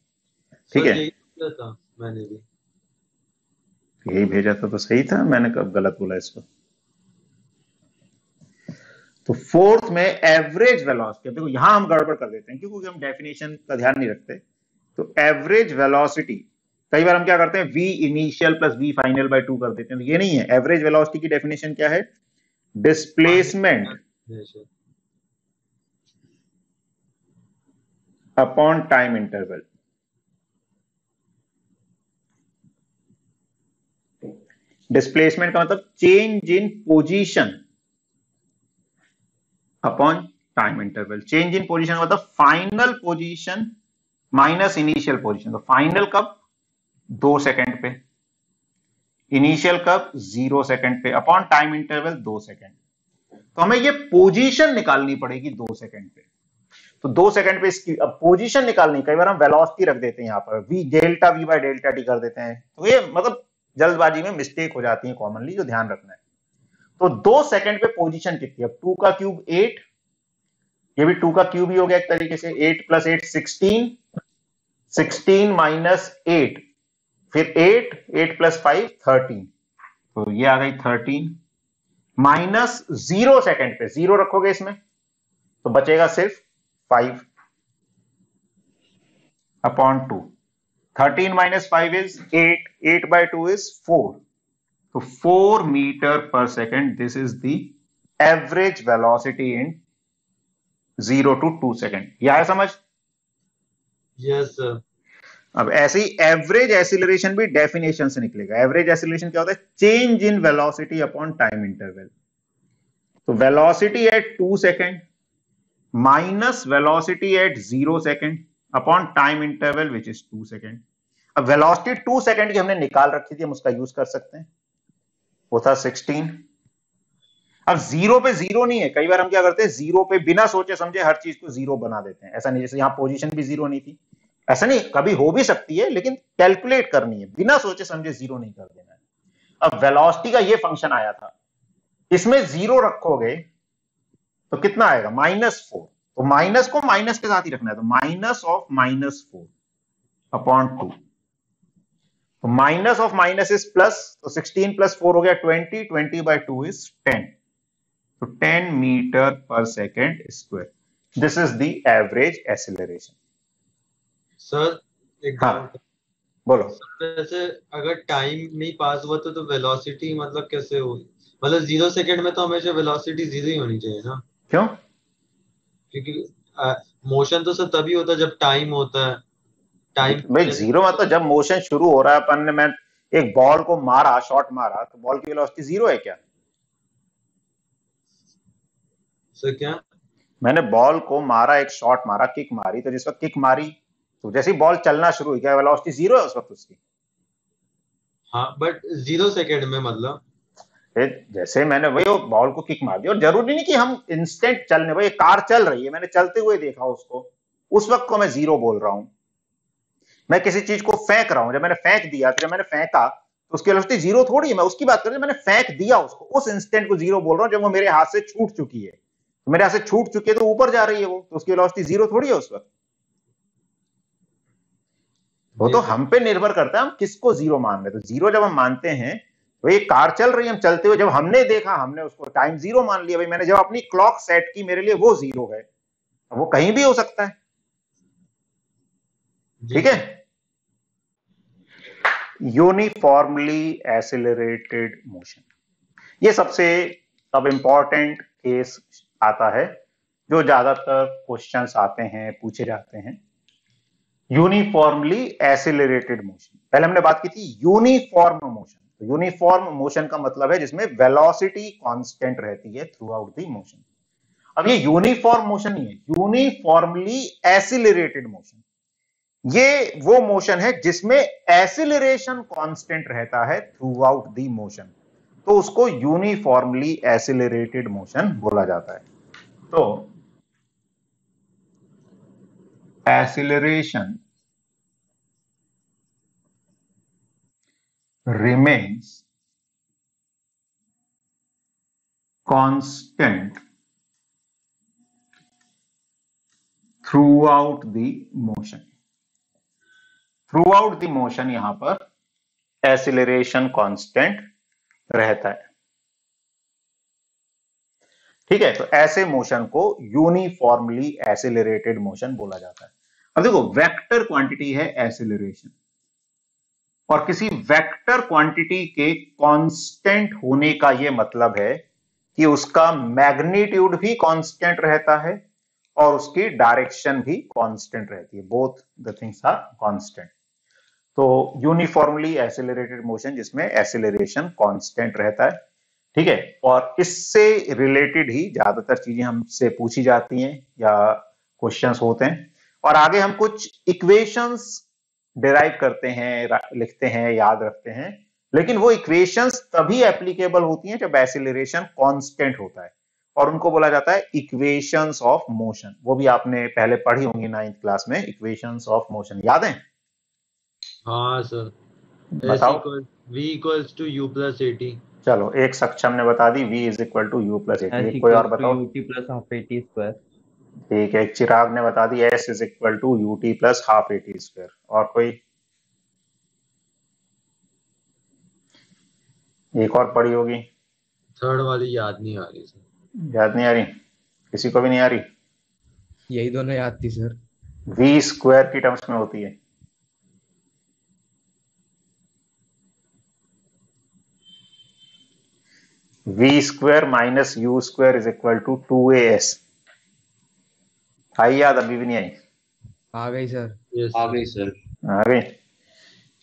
ठीक है। यही था मैंने भी, यही भेजा था तो सही था, मैंने कब गलत बोला इसको। तो फोर्थ में एवरेज वेलोसिटी, देखो यहां हम गड़बड़ कर देते हैं क्योंकि हम डेफिनेशन का ध्यान नहीं रखते। तो एवरेज वेलोसिटी, कई बार हम क्या करते हैं v initial plus v final by 2 कर देते हैं, तो ये नहीं है। एवरेज वेलोसिटी की डेफिनेशन क्या है, displacement upon time interval. Displacement का मतलब change in position upon time interval. Change in position का मतलब final position minus initial position. तो फाइनल कब, 2 सेकंड पे, इनिशियल कब, 0 सेकंड पे, अपॉन टाइम इंटरवल 2 सेकंड। तो हमें ये पोजीशन निकालनी पड़ेगी 2 सेकंड पे। तो 2 सेकंड पे इसकी अब पोजीशन निकालनी, कई बार हम वेलोसिटी रख देते हैं यहां पर, v delta v by delta t कर देते हैं, तो ये मतलब जल्दबाजी में मिस्टेक हो जाती है कॉमनली, जो ध्यान रखना है। तो 2 सेकंड पे पोजीशन कितनी, अब 2 का क्यूब 8, ये भी 2 का क्यूब ही हो गया एक तरीके से, 8 प्लस 8 16, 16 माइनस 8, फिर 8, 8 प्लस 5 13, तो ये आ गई 13, माइनस 0 सेकंड पे 0 रखोगे इसमें, तो बचेगा सिर्फ 5 upon 2। 13 minus 5 is 8, 8 by 2 is 4, तो 4 metre per second. This is the average velocity in 0 to 2 second. यह है समझ? Yes sir. अब ऐसे ही एवरेज एक्सीलरेशन भी डेफिनेशन से निकलेगा। एवरेज एक्सीलरेशन क्या होता है, change in velocity upon time interval. तो velocity at 2 second minus velocity at 0 second upon time interval which is 2 second. अब वेलोसिटी 2 सेकेंड की हमने निकाल रखी थी, हम उसका यूज कर सकते हैं, वो था 16। अब 0 पे 0 नहीं है, कई बार हम क्या करते हैं 0 पे बिना सोचे समझे हर चीज को 0 बना देते हैं। ऐसा नहीं, जैसे यहां पोजीशन भी 0 नहीं थी, ऐसा नहीं, कभी हो भी सकती है, लेकिन कैलकुलेट करनी है, बिना सोचे समझे 0 नहीं कर देना है। अब वेलोसिटी का ये फंक्शन आया था, इसमें 0 रखोगे तो कितना आएगा, -4। तो माइनस को माइनस के साथ ही रखना है, तो माइनस ऑफ -4 अपॉन 2। तो minus of minus is plus, तो 16 प्लस 4 हो गया 20, 20 बाय 2 इज 10, तो 10 metre per second square. This is the average acceleration. Sir एक हाँ डाउट। बोलो। वैसे अगर टाइम नहीं पास हुआ तो वेलोसिटी मतलब कैसे होगी? मतलब 0 सेकंड में तो हमेशा वेलोसिटी 0 ही होनी चाहिए ना, क्यों? क्योंकि मोशन तो सर तभी होता है जब टाइम होता है। टाइम भाई जीरो मतलब जब मोशन शुरू हो रहा है, अपन ने मैं एक बॉल को मारा, शॉट मारा, तो बॉल की वेलोसिटी जीरो है क्या? सर क्या? मैंने बॉल को मारा, एक शॉट मारा, किक मारी, तो जिस वक्त किक मारी तो जैसे ही बॉल चलना शुरू हुई, क्या वेलोसिटी जीरो है उस वक्त उसकी? हाँ बट 0 सेकंड में मतलब। फिर जैसे मैंने वही वो बॉल को किक मार दी, और जरूरी नहीं कि हम इंस्टेंट चलने, भाई कार चल रही है, मैंने चलते हुए देखा उसको, उस वक्त को मैं जीरो बोल रहा हूं। मैं किसी चीज को फेंक रहा हूं, जब मैंने फेंक दिया, तो जब मैंने फेंका तो उसकी वेलोसिटी जीरो थोड़ी है, मैं उसकी बात कर रहा हूं, मैंने फेंक दिया उसको, उस इंस्टेंट को जीरो बोल रहा हूं जब वो मेरे हाथ से छूट चुकी है। तो मेरे हाथ से छूट चुकी है तो ऊपर जा रही है वो, तो उसकी वेलोसिटी जीरो थोड़ी है उस वक्त। वो जी तो सर। हम पे निर्भर करता है हम किसको जीरो मान रहे हैं। तो जीरो जब हम मानते हैं तो ये कार चल रही है, हम चलते हुए जब हमने देखा, हमने उसको टाइम जीरो मान लिया। भाई मैंने जब अपनी क्लॉक सेट की, मेरे लिए वो जीरो है, वो कहीं भी हो सकता है। जी ठीक है। सर। यूनिफॉर्मली एसिलरेटेड मोशन, ये सबसे अब इंपॉर्टेंट केस आता है, जो ज्यादातर क्वेश्चंस आते हैं, पूछे जाते हैं। यूनिफॉर्मली एसिलरेटेड मोशन, पहले हमने बात की थी यूनिफॉर्म मोशन। तो यूनिफॉर्म मोशन का मतलब है जिसमें वेलोसिटी कांस्टेंट रहती है थ्रू आउट द मोशन। अब ये यूनिफॉर्म मोशन नहीं है, यूनिफॉर्मली एसिलरेटेड मोशन, ये वो मोशन है जिसमें एसिलरेशन कांस्टेंट रहता है थ्रू आउट द मोशन, तो उसको यूनिफॉर्मली एसिलरेटेड मोशन बोला जाता है। तो acceleration remains constant throughout the motion। throughout the motion यहां पर एसिलरेशन कांस्टेंट रहता है। ठीक है, तो ऐसे मोशन को यूनिफॉर्मली एसिलरेटेड मोशन बोला जाता है। अब देखो, वेक्टर क्वांटिटी है एसिलरेशन, और किसी वेक्टर क्वांटिटी के कांस्टेंट होने का यह मतलब है कि उसका मैग्नीट्यूड भी कांस्टेंट रहता है और उसकी डायरेक्शन भी कांस्टेंट रहती है। Both the things are constant. तो यूनिफॉर्मली एसिलरेटेड मोशन जिसमें एसिलरेशन कांस्टेंट रहता है। ठीक है, और इससे रिलेटेड ही ज्यादातर चीजें हमसे पूछी जाती हैं या क्वेश्चंस होते हैं, और आगे हम कुछ इक्वेशंस डिराइव करते हैं, लिखते हैं, याद रखते हैं। लेकिन वो इक्वेशंस तभी एप्लीकेबल होती हैं जब एसिलरेशन कांस्टेंट होता है, और उनको बोला जाता है इक्वेशंस ऑफ मोशन। वो भी आपने पहले पढ़ी होंगी 9th क्लास में, इक्वेशंस ऑफ मोशन, याद है? हाँ सर। बताओ। v equals to u plus at। चलो, एक सक्षम ने बता दी, v is equal to u plus at. S कोई और equals to बताओ। UT plus half AT square। ठीक है, एक चिराग ने बता दी, s is equal to u t plus half a t square. और कोई? एक और पढ़ी होगी, थर्ड वाली याद नहीं आ रही सर। याद नहीं आ रही? किसी को भी नहीं आ रही? यही दोनों याद थी सर। v स्क्वायर की टर्म्स में होती है। v square minus u square is equal to 2as। आई याद? अभी भी नहीं आई? आ गई सर। यस आ सर। गई सर। आ गई।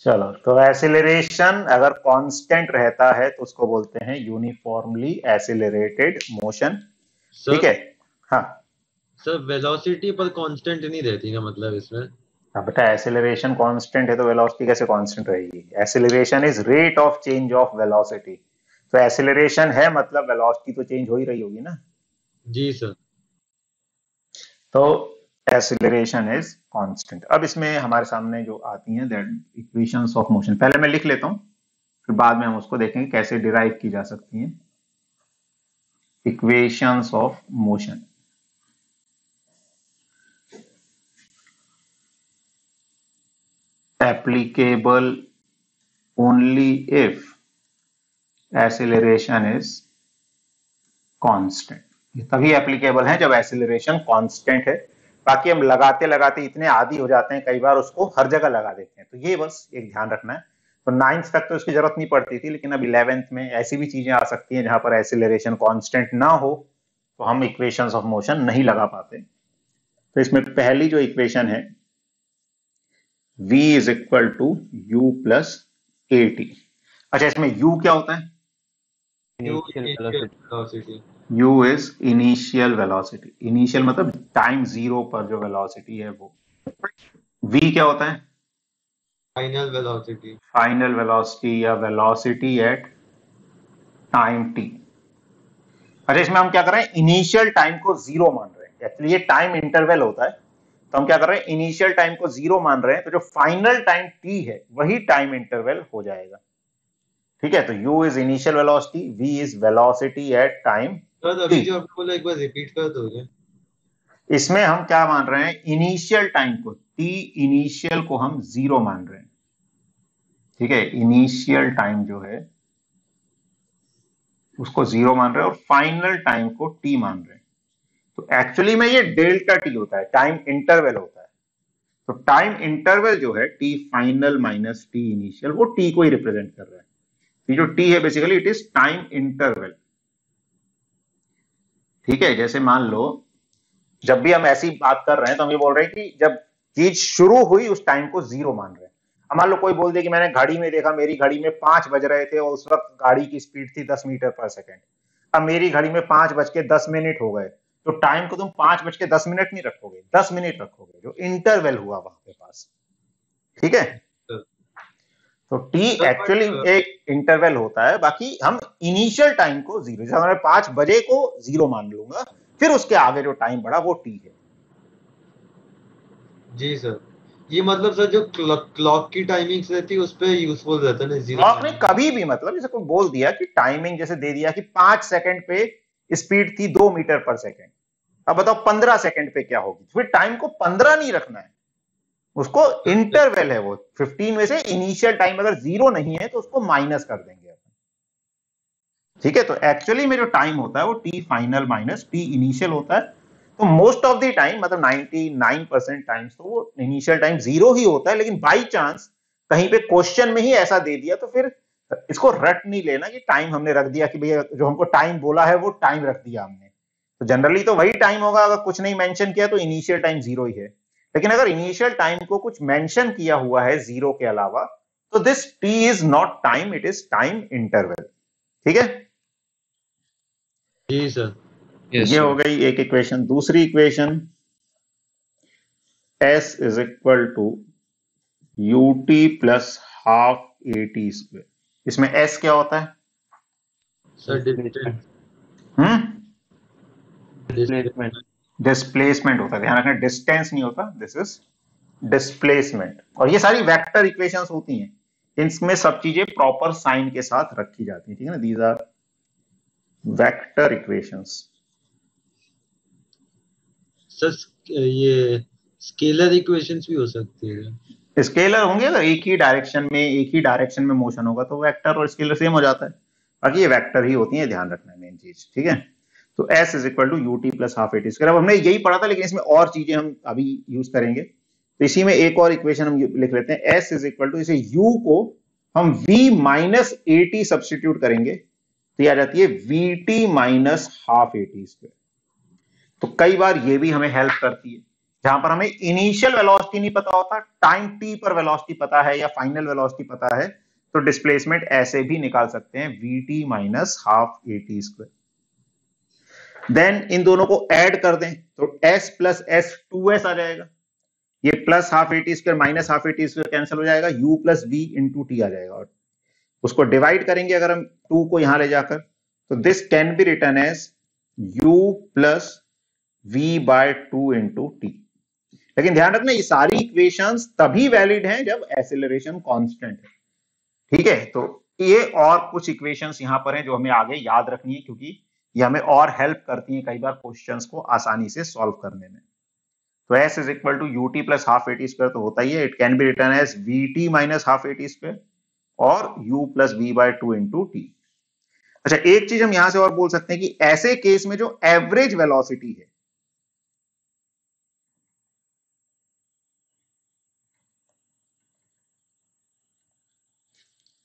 चलो, तो एसिलरेशन अगर कांस्टेंट रहता है तो उसको बोलते हैं यूनिफॉर्मली एसिलरेटेड मोशन। ठीक है। सर हाँ। सर वेलोसिटी पर कांस्टेंट नहीं रहती ना मतलब इसमें? अब बेटा, एसिलरेशन कांस्टेंट है तो वेलोसिटी कैसे कांस्टेंट रहेगी? Acceleration is rate of change of velocity. तो एसिलरेशन है मतलब वेलोसिटी तो चेंज हो ही रही होगी ना। जी सर। तो एसिलरेशन इज कांस्टेंट। अब इसमें हमारे सामने जो आती हैं दैट इक्वेशंस ऑफ मोशन, पहले मैं लिख लेता हूं, फिर बाद में हम उसको देखेंगे कैसे डिराइव की जा सकती हैं। Equations of motion, applicable only if acceleration is constant। ये तभी एप्लीकेबल है जब एसिलरेशन कांस्टेंट है। बाकी हम लगाते लगाते इतने आदी हो जाते हैं, कई बार उसको हर जगह लगा देते हैं। तो ये बस एक ध्यान रखना है। तो 9th तक तो इसकी जरूरत नहीं पड़ती थी, लेकिन अब 11th में ऐसी भी चीजें आ सकती हैं जहां पर एक्सीलरेशन कांस्टेंट ना हो, तो हम इक्वेशंस ऑफ मोशन नहीं लगा पाते। तो इसमें पहली जो इक्वेशन है v is equal to u plus a t. अच्छा, इसमें u क्या होता है? u is initial velocity. Initial मतलब टाइम 0 पर जो वेलोसिटी है वो। v क्या होता है? Final velocity. फाइनल वेलोसिटी या वेलोसिटी एट टाइम t। अच्छा, इसमें हम क्या कर रहे हैं? इनिशियल टाइम को 0 मान रहे हैं। एक्चुअली ये टाइम इंटरवल होता है, तो हम क्या कर रहे हैं? इनिशियल टाइम को 0 मान रहे हैं, तो जो फाइनल टाइम t है वही टाइम इंटरवल हो जाएगा। ठीक है, तो u is initial velocity, v is velocity at time sir अभी जो आपने बोला एक बार रिपीट कर दोगे? इसमें हम क्या मान रहे हैं? इनिशियल टाइम को, t इनिशियल को हम 0 मान रहे हैं। ठीक है, इनिशियल टाइम जो है उसको 0 मान रहे हैं और फाइनल टाइम को t मान रहे हैं। तो एक्चुअली में ये डेल्टा t होता है, टाइम इंटरवल होता है। तो टाइम इंटरवल जो है t final minus t initial, वो t को ही रिप्रेजेंट कर रहा है। ये जो t है basically it is time interval. ठीक है, जैसे मान लो जब भी हम ऐसी बात कर रहे हैं तो हम ये बोल रहे हैं कि जब चीज शुरू हुई उस टाइम को 0 मान रहे हैं। अब मान लो कोई बोल दे कि मैंने घड़ी में देखा, मेरी घड़ी में 5 बज रहे थे और उस वक्त गाड़ी की स्पीड थी 10 मीटर पर सेकेंड। अब मेरी घड़ी में 5:10 हो गए, तो टाइम को तुम 5:10 नहीं रखोगे, 10 मिनट रखोगे, जो इंटरवल हुआ वहां पे पास। ठीक है, तो t एक्चुअली एक इंटरवल होता है। बाकी हम इनिशियल टाइम को 0, जैसे हमारे 5 बजे को 0 मान लूंगा, फिर उसके आगे जो टाइम बढ़ा वो t है। जी सर, ये मतलब सर जो क्लॉक की टाइमिंग्स रहती है उस पे यूजफुल रहता है ना? क्लॉक ने कभी भी, मतलब जैसे कोई बोल दिया कि टाइमिंग जैसे दे दिया कि 5 सेकंड पे स्पीड थी 2 मीटर पर सेकंड, अब बताओ 15 सेकंड पे क्या होगी? फिर टाइम को 15 नहीं रखना है, उसको इंटरवल है वो 15 में से इनिशियल टाइम अगर 0 नहीं है तो उसको माइनस कर देंगे अपन। ठीक है, तो एक्चुअली में जो टाइम होता है वो t final minus t initial होता है। तो मोस्ट ऑफ द टाइम, मतलब 99% टाइम्स तो वो इनिशियल टाइम 0 ही होता है, लेकिन बाई चांस कहीं पे क्वेश्चन में ही ऐसा दे दिया तो फिर इसको रट नहीं लेना कि टाइम हमने रख दिया, कि भैया जो हमको टाइम बोला है वो टाइम रख दिया हमने। तो जनरली तो वही टाइम होगा, अगर कुछ नहीं मेंशन किया तो इनिशियल टाइम 0 ही है। लेकिन अगर इनिशियल टाइम को कुछ मेंशन किया हुआ है 0 के अलावा, तो this t is not time, it is time interval. ठीक है, जी सर। ये हो गई एक इक्वेशन। दूसरी equation s is equal to ut plus half at square. इसमें s क्या होता है? सर डिस्प्लेसमेंट होता है, ध्यान रखना, डिस्टेंस नहीं होता, दिस इज डिस्प्लेसमेंट। और ये सारी वेक्टर इक्वेशंस होती हैं, इनमें सब चीजें प्रॉपर साइन के साथ रखी जाती हैं। ठीक है ना, these are vector equations. Sir ये स्केलर इक्वेशंस भी हो सकती है? स्केलर होंगे, अगर एक ही डायरेक्शन में मोशन होगा तो वेक्टर और स्केलर सेम हो जाता है। बाकी ये वेक्टर ही होती है, ध्यान रखना है मेन चीज। ठीक है, तो s is equal to ut plus half at square. अब हमने यही पढ़ा था, लेकिन इसमें और चीजें हम अभी यूज करेंगे। तो इसी में एक और इक्वेशन हम लिख लेते हैं, s इज इक्वल टू, इसे u को हम v माइनस at सब्सटीट्यूट करेंगे तो ये आ जाती है vt minus half at square. तो कई बार ये भी हमें हेल्प करती है, जहां पर हमें इनिशियल वेलोसिटी नहीं पता होता, टाइम t पर वेलोसिटी पता है या फाइनल वेलोसिटी पता है, तो डिस्प्लेसमेंट ऐसे भी निकाल सकते हैं, vt minus half at square. Then इन दोनों को ऐड कर दें तो s प्लस s 2s आ जाएगा। ये plus half at square minus half at square cancel हो जाएगा, u plus v into t आ जाएगा। और उसको डिवाइड करेंगे अगर हम 2 को यहां ले जाकर, तो this can be written as u plus v by 2 into t. लेकिन ध्यान रखना, ये सारी इक्वेशंस तभी वैलिड हैं जब एक्सेलरेशन कांस्टेंट है। ठीक है, तो ये और कुछ इक्वेशंस यहां पर हैं जो हमें आगे याद रखनी है, क्योंकि ये हमें और हेल्प करती हैं कई बार क्वेश्चंस को आसानी से सॉल्व करने में। तो s is equal to ut plus half at square तो होता ही है, it can be written as vt minus half at square और u plus v by 2 into t. अच्छा, एक चीज हम यहां से और बोल सकते हैं कि ऐसे केस में जो एवरेज वेलोसिटी है,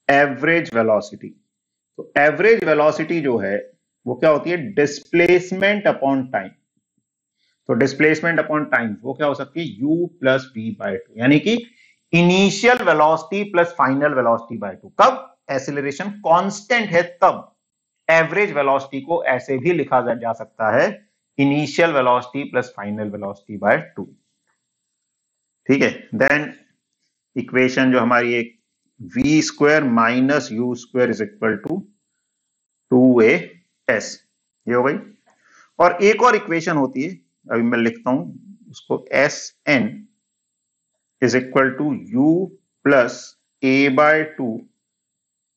एवरेज वेलोसिटी। तो एवरेज वेलोसिटी जो है वो क्या होती है, डिस्प्लेसमेंट अपॉन टाइम। तो डिस्प्लेसमेंट अपॉन टाइम वो क्या हो सकती है, u plus v by two, यानी कि initial velocity plus final velocity by two. कब एक्सीलरेशन कांस्टेंट है तब एवरेज वेलोसिटी को ऐसे भी लिखा जा सकता है, initial velocity plus final velocity by two. ठीक है, देन इक्वेशन जो हमारी एक v square minus u square is equal to 2as, ये हो गई। और एक और इक्वेशन होती है, अभी मैं लिखता हूं उसको, Sn is equal to u plus a by two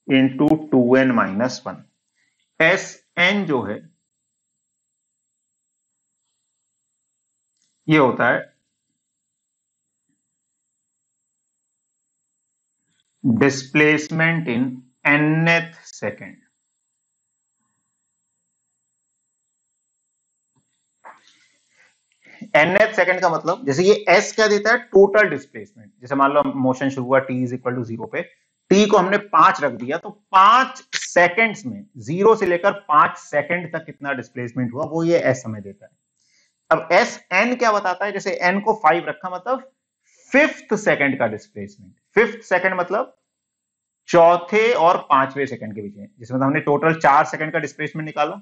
into 2n minus 1। Sn जो है ये होता है displacement in nth second. nth second का मतलब, जैसे ये s क्या देता है, टोटल डिस्प्लेसमेंट। जैसे मान लो मोशन शुरू हुआ t इज इक्वल टू 0 पे, t को हमने 5 रख दिया, तो 5 सेकंड्स में 0 से लेकर 5 सेकंड तक कितना डिस्प्लेसमेंट हुआ वो ये s हमें देता है। अब एस एन क्या बताता है, जैसे n को 5 रखा मतलब फिफ्थ सेकंड का डिस्प्लेसमेंट। फिफ्थ सेकंड मतलब चौथे और पांचवें सेकंड के बीच में, जिसमें हमने टोटल 4 सेकंड का डिस्प्लेसमेंट निकाला,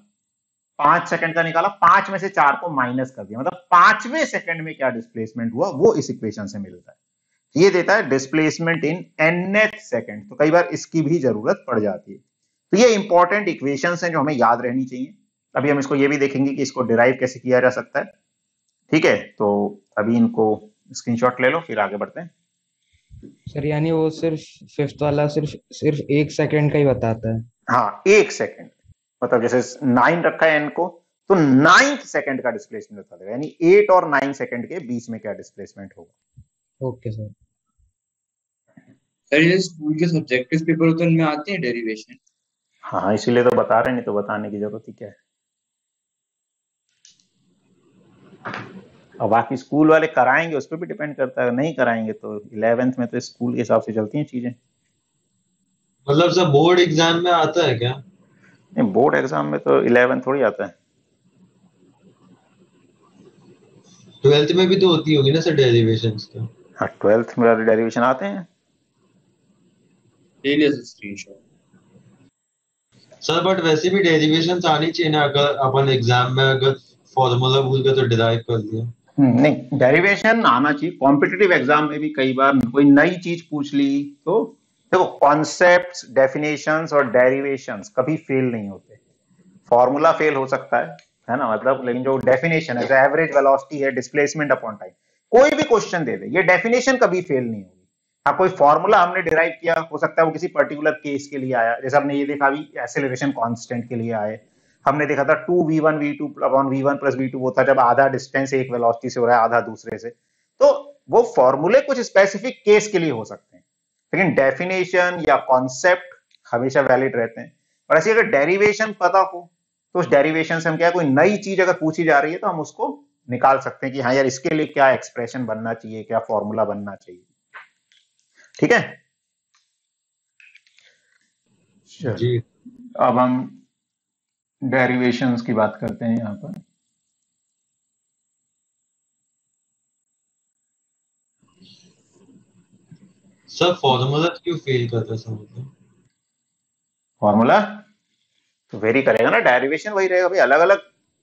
5 सेकंड का निकाला, 5 में से 4 को माइनस कर दिया, मतलब पांचवें सेकंड में क्या डिस्प्लेसमेंट हुआ वो इस इक्वेशन से मिलता है। ये देता है डिस्प्लेसमेंट इन nth सेकंड। तो कई बार इसकी भी जरूरत पड़ जाती है। तो ये इंपॉर्टेंट इक्वेशंस हैं जो हमें याद रहनी चाहिए। अभी हम इसको ये भी देखेंगे कि इसको डिराइव कैसे किया जा सकता है। ठीक है, तो अभी इनको स्क्रीनशॉट ले लो, फिर आगे बढ़ते हैं। सर यानी वो सिर्फ फिफ्थ वाला सिर्फ 1 सेकंड का ही बताता है। हाँ, 1 सेकंड, मतलब जैसे 9 रखा है n को, तो 9th सेकंड का डिस्प्लेसमेंट बता देगा, यानी 8 और 9 सेकंड के बीच में क्या डिस्प्लेसमेंट होगा। Okay sir. सर ये स्कूल के सब्जेक्टिव पेपर होते हैं उनमें आते हैं डेरिवेशन। हाँ, इसीलिए तो बता रहे हैं, नहीं तो बताने की जरूरत ही क्या है। और बाकी स्कूल वाले कराएंगे उस पर भी डिपेंड करता है, नहीं कराएंगे तो 11th में तो स्कूल के हिसाब से चलती हैं चीजें। मतलब सर बोर्ड एग्जाम में आता है क्या? नहीं, बोर्ड एग्जाम में तो 11 थोड़ी आता है। 12th में भी तो होती होगी ना सर डेरिवेशंस का? हाँ, 12th में डेरिवेशन आते हैं। ले लिया स्क्रीनशॉट। सर बट वैसे भी डेरिवेशंस आनी चाहिए ना, अगर अपन एग्जाम में अगर फॉर्मूला भूल गए तो डिराइव कर दिया। नहीं, डेरिवेशन आना चाहिए। कॉम्पिटिटिव एग्जाम में भी कई बार कोई नई चीज पूछ ली तो देखो, कॉन्सेप्ट्स, डेफिनेशंस और डेरिवेशंस कभी फेल नहीं होते। फॉर्मूला फेल हो सकता है ना, मतलब, लेकिन जो डेफिनेशन है, एवरेज वेलोसिटी है, डिस्प्लेसमेंट अपॉन टाइम, कोई भी क्वेश्चन दे दे, ये डेफिनेशन कभी फेल नहीं होगी। हाँ, कोई फॉर्मूला हमने डिराइव किया, हो सकता है वो किसी पर्टिकुलर केस के लिए आया, जैसे हमने ये देखा अभी एक्सेलरेशन कांस्टेंट के लिए आए। हमने देखा था 2v1v2 upon v1 plus v2 वो था जब आधा डिस्टेंस एक वेलोसिटी से हो रहा है, आधा दूसरे से। तो वो फॉर्मूले कुछ स्पेसिफिक केस के लिए हो सकते हैं, लेकिन डेफिनेशन या कॉन्सेप्ट हमेशा वैलिड रहते हैं। और ऐसी अगर डेरिवेशन पता हो तो उस डेरिवेशन से हम क्या, कोई नई चीज अगर पूछी जा रही है तो हम उसको निकाल सकते हैं कि हाँ यार, इसके लिए क्या एक्सप्रेशन बनना चाहिए, क्या फॉर्मूला बनना चाहिए। ठीक है जी। अब हम डेरिवेशंस की बात करते हैं यहां पर। सर फॉर्मूला क्यों फेल करता है सर? मतलब फॉर्मूला तो वेरी करेगा ना, डेरिवेशन वही रहेगा भाई, अलग अलग।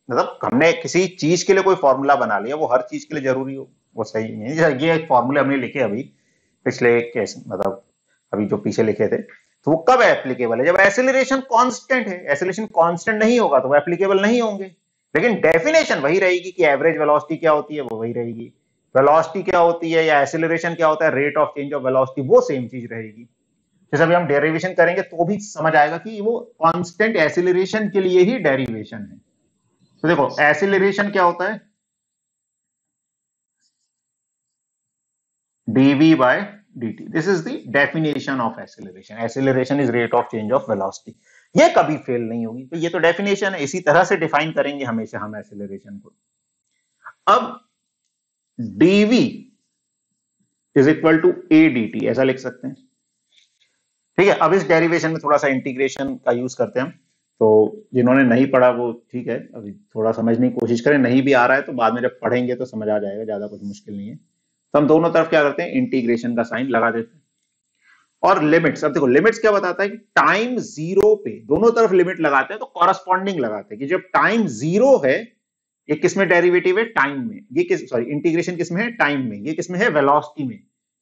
मतलब हमने किसी चीज के लिए कोई फॉर्मूला बना लिया, वो हर चीज के लिए जरूरी हो वो सही नहीं है। ये फॉर्मूले हमने लिखे अभी पिछले केस, मतलब अभी जो पीछे लिखे थे, तो वो कब एप्लीकेबल है, जब एक्सेलरेशन कांस्टेंट है। एक्सेलरेशन कांस्टेंट नहीं होगा तो वो एप्लीकेबल नहीं होंगे। लेकिन डेफिनेशन वही रहेगी कि एवरेज वेलोसिटी क्या होती है, वो वही रहेगी। वेलोसिटी क्या होती है या एक्सेलरेशन क्या होता है, rate of change of velocity, वो सेम चीज रहेगी। जैसे अभी हम डेरिवेशन करेंगे तो भी समझ आएगा कि वो कांस्टेंट एक्सीलरेशन के लिए ही डेरिवेशन है। तो देखो, एक्सीलरेशन क्या होता है, dv by dt, this is the definition of acceleration. Acceleration is rate of change of velocity. ये कभी फेल नहीं होगी, तो ये तो डेफिनेशन है, इसी तरह से डिफाइन करेंगे हमेशा हम एक्सीलरेशन को। अब dv is equal to a dt, ऐसा लिख सकते हैं। ठीक है, अब इस डेरिवेशन में थोड़ा सा इंटीग्रेशन का यूज करते हैं हम। तो जिन्होंने नहीं पढ़ा वो ठीक है, अभी थोड़ा समझने की कोशिश करें, नहीं भी आ रहा है तो बाद में जब पढ़ेंगे तो समझ आ जाएगा, ज्यादा कुछ मुश्किल नहीं है। तो हम दोनों तरफ क्या करते हैं, इंटीग्रेशन का साइन लगा देते हैं। और लिमिट्स, अब देखो लिमिट्स क्या बताता है कि टाइम जीरो पे दोनों तरफ लिमिट लगाते हैं तो कॉरस्पॉन्डिंग लगाते हैं कि जब टाइम जीरो है, ये किसमें डेरिवेटिव है, टाइम में, ये किस सॉरी इंटीग्रेशन किसमें है, टाइम में, ये किसमें है, वेलोसिटी में।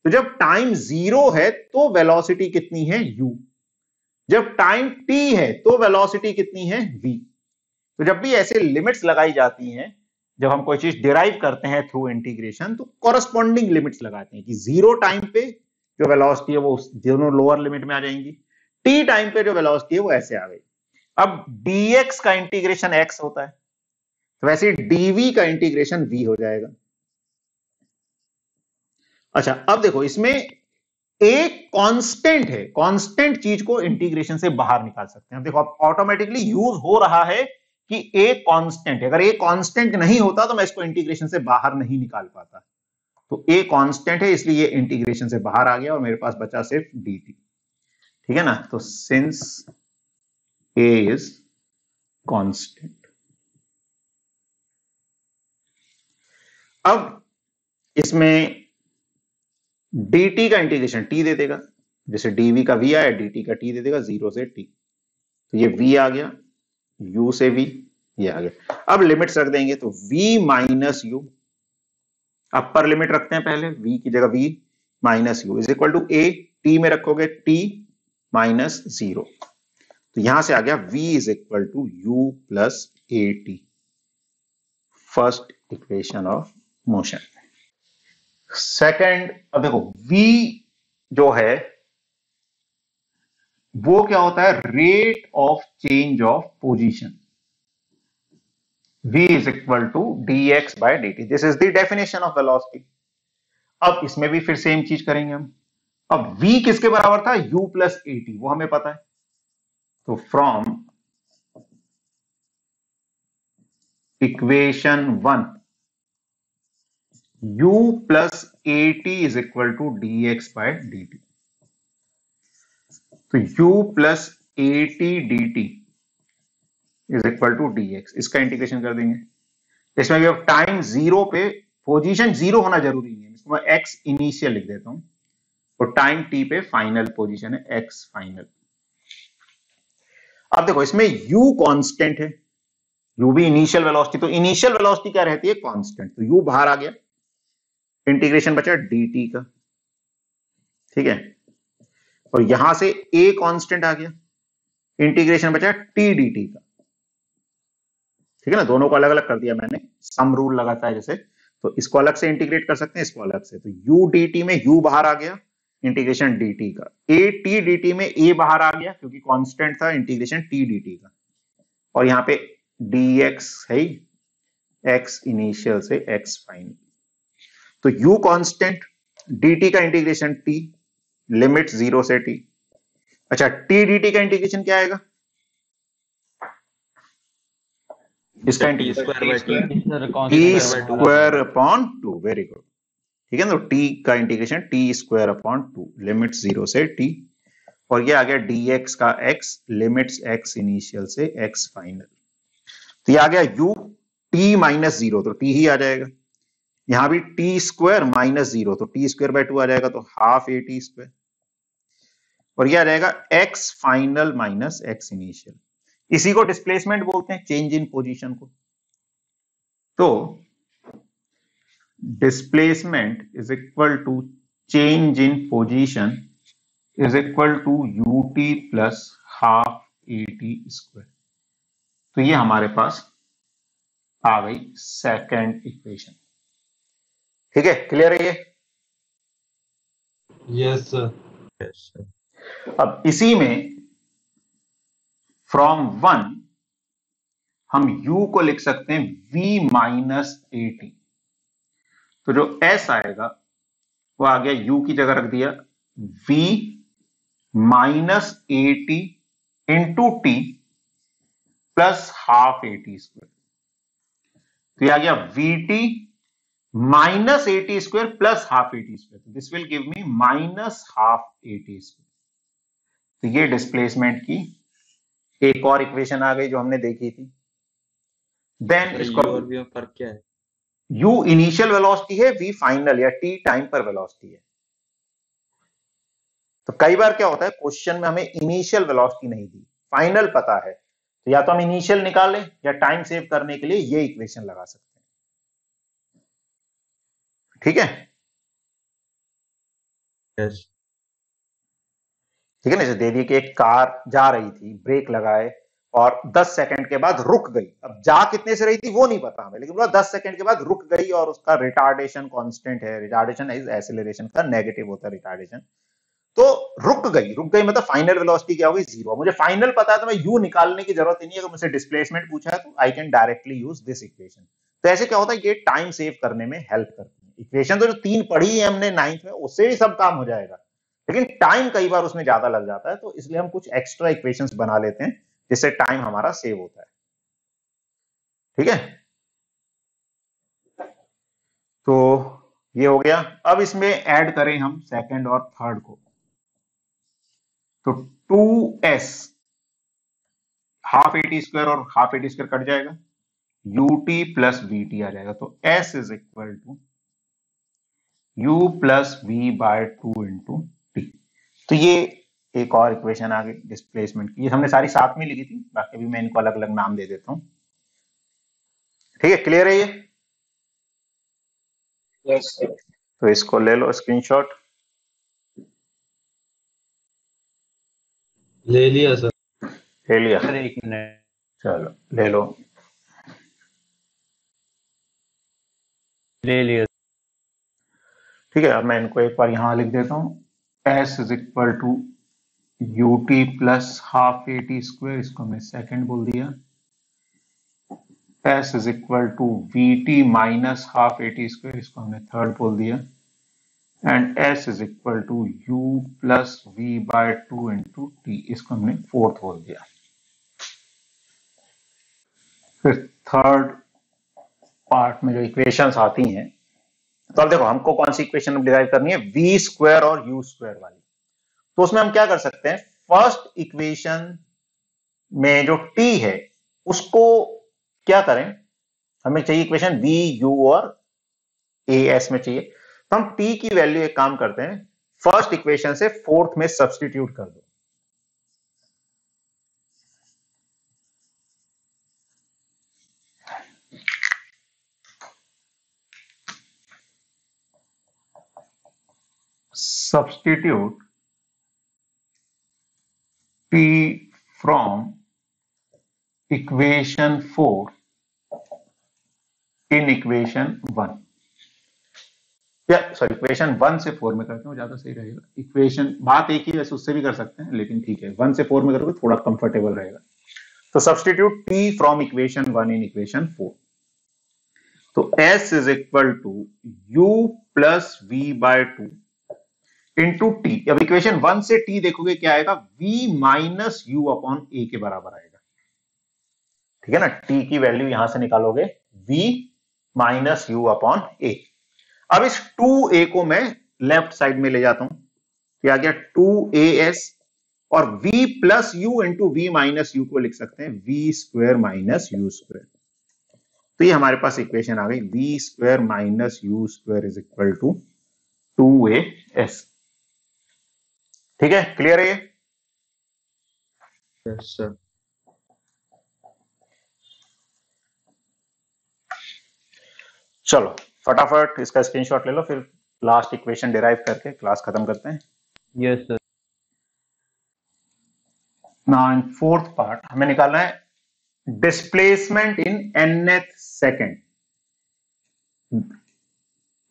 तो जब टाइम जीरो है तो वेलोसिटी कितनी है, u। जब टाइम t है तो वेलोसिटी कितनी है, v। तो जब भी ऐसे लिमिट्स लगाई जाती हैं, जब हम कोई चीज डिराइव करते हैं थ्रू इंटीग्रेशन, तो कॉरस्पॉन्डिंग लिमिट्स लगाते हैं कि जीरो टाइम पे जो वेलोसिटी है वो दोनों लोअर लिमिट में आ जाएंगी, t टाइम पे जो वेलोसिटी है वो ऐसे आ गई। अब dx का इंटीग्रेशन x होता है, तो वैसे dv का इंटीग्रेशन v हो जाएगा। अच्छा, अब देखो इसमें एक कांस्टेंट है, कांस्टेंट चीज को इंटीग्रेशन से बाहर निकाल सकते हैं। देखो अब ऑटोमेटिकली यूज हो रहा है कि एक कांस्टेंट है, अगर एक कांस्टेंट नहीं होता तो मैं इसको इंटीग्रेशन से बाहर नहीं निकाल पाता। तो ए कांस्टेंट है इसलिए ये इंटीग्रेशन से बाहर आ गया और मेरे पास बचा सिर्फ dt। ठीक है ना, तो सिंस ए इज कांस्टेंट, अब इसमें dt का इंटीग्रेशन t दे देगा, जैसे dv का v आया, dt का t दे देगा, 0 से t। तो ये v आ गया, u से v ये आ गया। अब लिमिट्स रख देंगे तो v minus u, upper limit रखते हैं पहले, v की जगह v minus u is equal to a, t में रखोगे t माइनस 0। तो यहां से आ गया v is equal to u plus a t, first equation of motion. Second, अब देखो v जो है वो क्या होता है, rate of change of position, v is equal to dx by dt, this is the definition of velocity. अब इसमें भी फिर सेम चीज करेंगे हम। अब v किसके बराबर था, u प्लस ए टी, वो हमें पता है। तो from equation 1 u plus a t is equal to dx by dt। तो u plus a t d t is equal to dx, इसका इंटीग्रेशन कर देंगे। इसमें भी अब टाइम जीरो पे पोजीशन जीरो होना जरूरी नहीं है, इसको मैं x इनिशियल लिख देता हूं, और टाइम t पे फाइनल पोजीशन है x फाइनल। अब देखो इसमें u कांस्टेंट है, u भी इनिशियल वेलोसिटी, तो इनिशियल वेलोसिटी क्या रहती है, कांस्टेंट, तो u बाहर आ गया, इंटीग्रेशन बचा dt का। ठीक है, और यहां से a कांस्टेंट आ गया, इंटीग्रेशन बचा t dt का। ठीक है ना, दोनों को अलग अलग कर दिया मैंने, सम रूल लगाता है जैसे, तो इसको अलग से इंटीग्रेट कर सकते हैं, इसको अलग से। तो u dt में u बाहर आ गया, इंटीग्रेशन dt का, a t dt में a बाहर आ गया क्योंकि कांस्टेंट था, इंटीग्रेशन t dt का, और यहां पे dx है x इनिशियल से x फाइनल। तो u कांस्टेंट, dt का इंटीग्रेशन t, लिमिट 0 से t। अच्छा, t dt का इंटीग्रेशन क्या आएगा, इसका integration T square upon 2, very good. ठीक है ना, तो t का integration T square upon 2, limit 0 से t, और ये आ गया dx का x, लिमिट्स x इनिशियल से x फाइनल। तो ये आ गया u t माइनस 0, तो t ही आ जाएगा, यहां भी t स्क्वायर माइनस 0, तो t स्क्वायर बाय 2 आ जाएगा, तो हाफ ए टी स्क्वायर, और ये आ जाएगा x final minus x initial. इसी को डिस्प्लेसमेंट बोलते हैं, चेंज इन पोजीशन को। तो displacement is equal to change in position is equal to u t plus half a t square. तो ये हमारे पास आ गई सेकंड इक्वेशन। ठीक है, क्लियर है ये? Yes sir. अब इसी में फ्रॉम 1 हम u को लिख सकते हैं v माइनस ए टी। तो जो s आएगा वो आ गया, u की जगह रख दिया v minus A T into T plus half a t square. तो ये आ गया we T minus A t square plus half a t square. This will give me minus half a t square. तो ये displacement की एक और equation आ गई जो हमने देखी थी। देन सर इसको यू और वी में फर्क क्या है? u इनिशियल वेलोसिटी है, v फाइनल या t टाइम पर वेलोसिटी है। तो कई बार क्या होता है क्वेश्चन में हमें इनिशियल वेलोसिटी नहीं दी, फाइनल पता है, तो या तो हम इनिशियल निकालें या टाइम सेव करने के लिए ये इक्वेशन लगा सकते हैं। ठीक है, यस ठीक है ना। जैसे दे दी कि एक कार जा रही थी, ब्रेक लगाए और 10 सेकंड के बाद रुक गई। अब जा कितने से रही थी वो नहीं पता हमें, लेकिन बोला 10 सेकंड के बाद रुक गई और उसका रिटार्डेशन कांस्टेंट है। रिटार्डेशन इज एक्सीलरेशन का नेगेटिव होता है रिटार्डेशन। तो रुक गई मतलब फाइनल वेलोसिटी क्या होगी, 0। मुझे फाइनल पता है तो मैं यू निकालने की जरूरत ही नहीं है। अगर मुझे डिस्प्लेसमेंट पूछा है तो I can directly use this equation. तो ऐसे क्या होता है, ये टाइम सेव करने में हेल्प करती है। इक्वेशन तो जो 3 पढ़ी है हमने 9th में, उससे ही सब काम हो जाएगा, लेकिन टाइम कई बार उसमें ज्यादा लग जाता है, तो इसलिए हम कुछ एक्स्ट्रा इक्वेशंस बना लेते हैं जिससे टाइम हमारा सेव होता है। ठीक है, तो ये हो गया। अब इसमें ऐड करें हम सेकंड और थर्ड को, तो 2s हाफ एटी स्क्वायर और हाफ एटी स्क्वायर कट जाएगा, ut प्लस vt आ जाएगा। तो s is equal to u plus v by 2 into t. तो ये एक और इक्वेशन आ गई डिस्प्लेसमेंट की। ये हमने सारी साथ में लिखी थी, बाकी भी मैं इनको अलग अलग नाम दे देता हूं। ठीक है, क्लियर है ये? Yes sir. तो इसको ले लो स्क्रीनशॉट। ले लिया सर। ले लिया? सर एक मिनट। चलो ले लो। ले लिया। ठीक है, अब मैं इनको एक बार यहां लिख देता हूं। s is equal to ut plus half eighty स्क्वायर, इसको मैं सेकंड बोल दिया। s is equal to vt minus half eighty स्क्वायर, इसको हमने थर्ड बोल दिया। And s is equal to u plus v by 2 into t, इसको हमने फोर्थ बोल दिया। फिर थर्ड पार्ट में जो इक्वेशंस आती हैं, तो अब देखो हमको कौन सी इक्वेशन डिराइव करनी है, v स्क्वायर और u स्क्वायर वाली। तो उसमें हम क्या कर सकते हैं, फर्स्ट इक्वेशन में जो t है उसको क्या करें, हमें चाहिए इक्वेशन v u और as में चाहिए। तो हम t की वैल्यू एक काम करते हैं, फर्स्ट इक्वेशन से फोर्थ में सब्स्टिट्यूट कर दो। Substitute t from equation 4 in equation 1, या सॉरी इक्वेशन 1 से 4 में करते हैं, ज्यादा सही रहेगा। इक्वेशन बात एक ही, वैसे उससे भी कर सकते हैं, लेकिन ठीक है 1 से 4 में करोगे थोड़ा कंफर्टेबल रहेगा। तो substitute t from equation 1 in equation 4। तो s is equal to u plus v by 2 into t. अब इक्वेशन 1 से t देखोगे क्या आएगा, v minus u upon a के बराबर आएगा। ठीक है ना, t की वैल्यू यहां से निकालोगे v minus u upon a। अब इस 2a को मैं लेफ्ट साइड में ले जाता हूं, क्या आ गया 2as, और v plus u into v minus u को लिख सकते हैं v square minus u square. तो ये हमारे पास इक्वेशन आ गई, v square minus u square is equal to 2as। ठीक है, क्लियर है ये? Yes sir. चलो फटाफट इसका स्क्रीनशॉट ले लो, फिर लास्ट इक्वेशन डिराइव करके क्लास खत्म करते हैं। Yes sir. Now in fourth part हमें निकालना है displacement in nth second.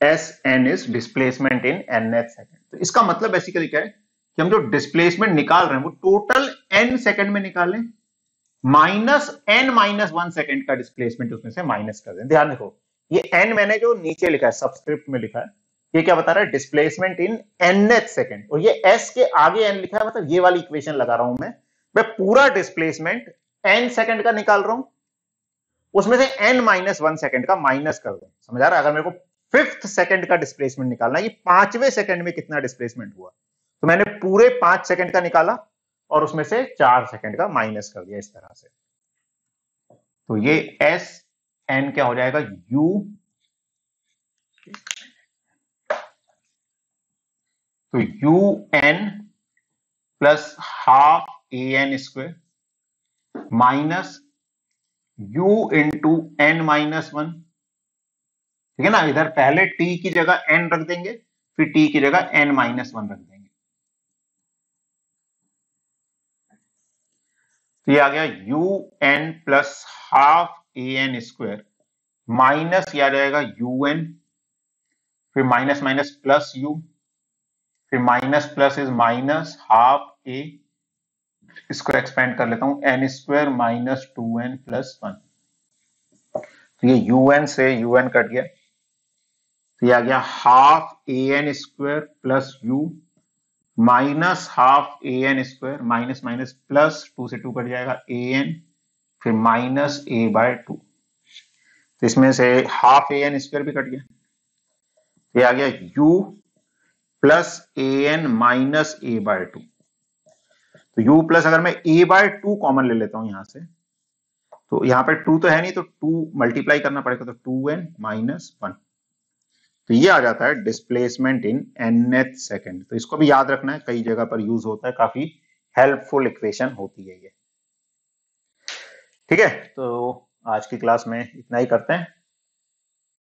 Sn is displacement in nth second. तो इसका मतलब बेसिकली क्या है कि हम जो डिस्प्लेसमेंट निकाल रहे हैं वो टोटल n सेकेंड में निकालें, माइनस n माइनस 1 सेकेंड का डिस्प्लेसमेंट उसमें से माइनस कर दें। ध्यान रखो, ये n मैंने जो नीचे लिखा है सबस्क्रिप्ट में लिखा है, ये क्या बता रहा है, डिस्प्लेसमेंट इन nth सेकेंड। और ये s के आगे n लिखा है, मतलब ये वाली इक्वेशन लगा रहा हूं मैं पूरा डिस्प्लेसमेंट n सेकेंड का निकाल रहा हूं, उसमें से n माइनस 1 सेकेंड का माइनस कर दो। समझ आ रहा है? अगर मेरे को 5th सेकेंड का डिस्प्लेसमेंट निकालना है कि 5वें सेकेंड में कितना डिस्प्लेसमेंट हुआ, तो मैंने पूरे 5 सेकेंड का निकाला, और उसमें से 4 सेकंड का माइनस कर दिया इस तरह से। तो ये एस एन क्या हो जाएगा, यू तो u n plus half a n square minus u into n minus 1। ठीक है ना, इधर पहले t की जगह n रख देंगे, फिर t की जगह n माइनस 1 रख देंगे। तो ये आ गया u n plus half a n square minus ये आ जाएगा u n, फिर माइनस माइनस प्लस u, फिर minus plus is minus half a, इसको एक्सपेंड कर लेता हूं, n square minus 2n plus 1। तो ये un से un कट गया, तो ये आ गया half a n square plus u minus half a n square minus minus plus 2 से 2 कट जाएगा ए एन, फिर माइनस a बाय 2। तो इसमें से हाफ ए एन स्क्वायर भी कट गया, तो ये आ गया u plus a n minus a by 2। तो u प्लस अगर मैं a बाय 2 कॉमन ले लेता हूं यहां से, तो यहां पे 2 तो है नहीं, तो 2 मल्टीप्लाई करना पड़ेगा, तो 2n माइनस 1। तो ये आ जाता है डिस्प्लेसमेंट इन nth सेकंड। तो इसको भी याद रखना है, कई जगह पर यूज होता है, काफी हेल्पफुल इक्वेशन होती है ये। ठीक है, तो आज की क्लास में इतना ही करते हैं।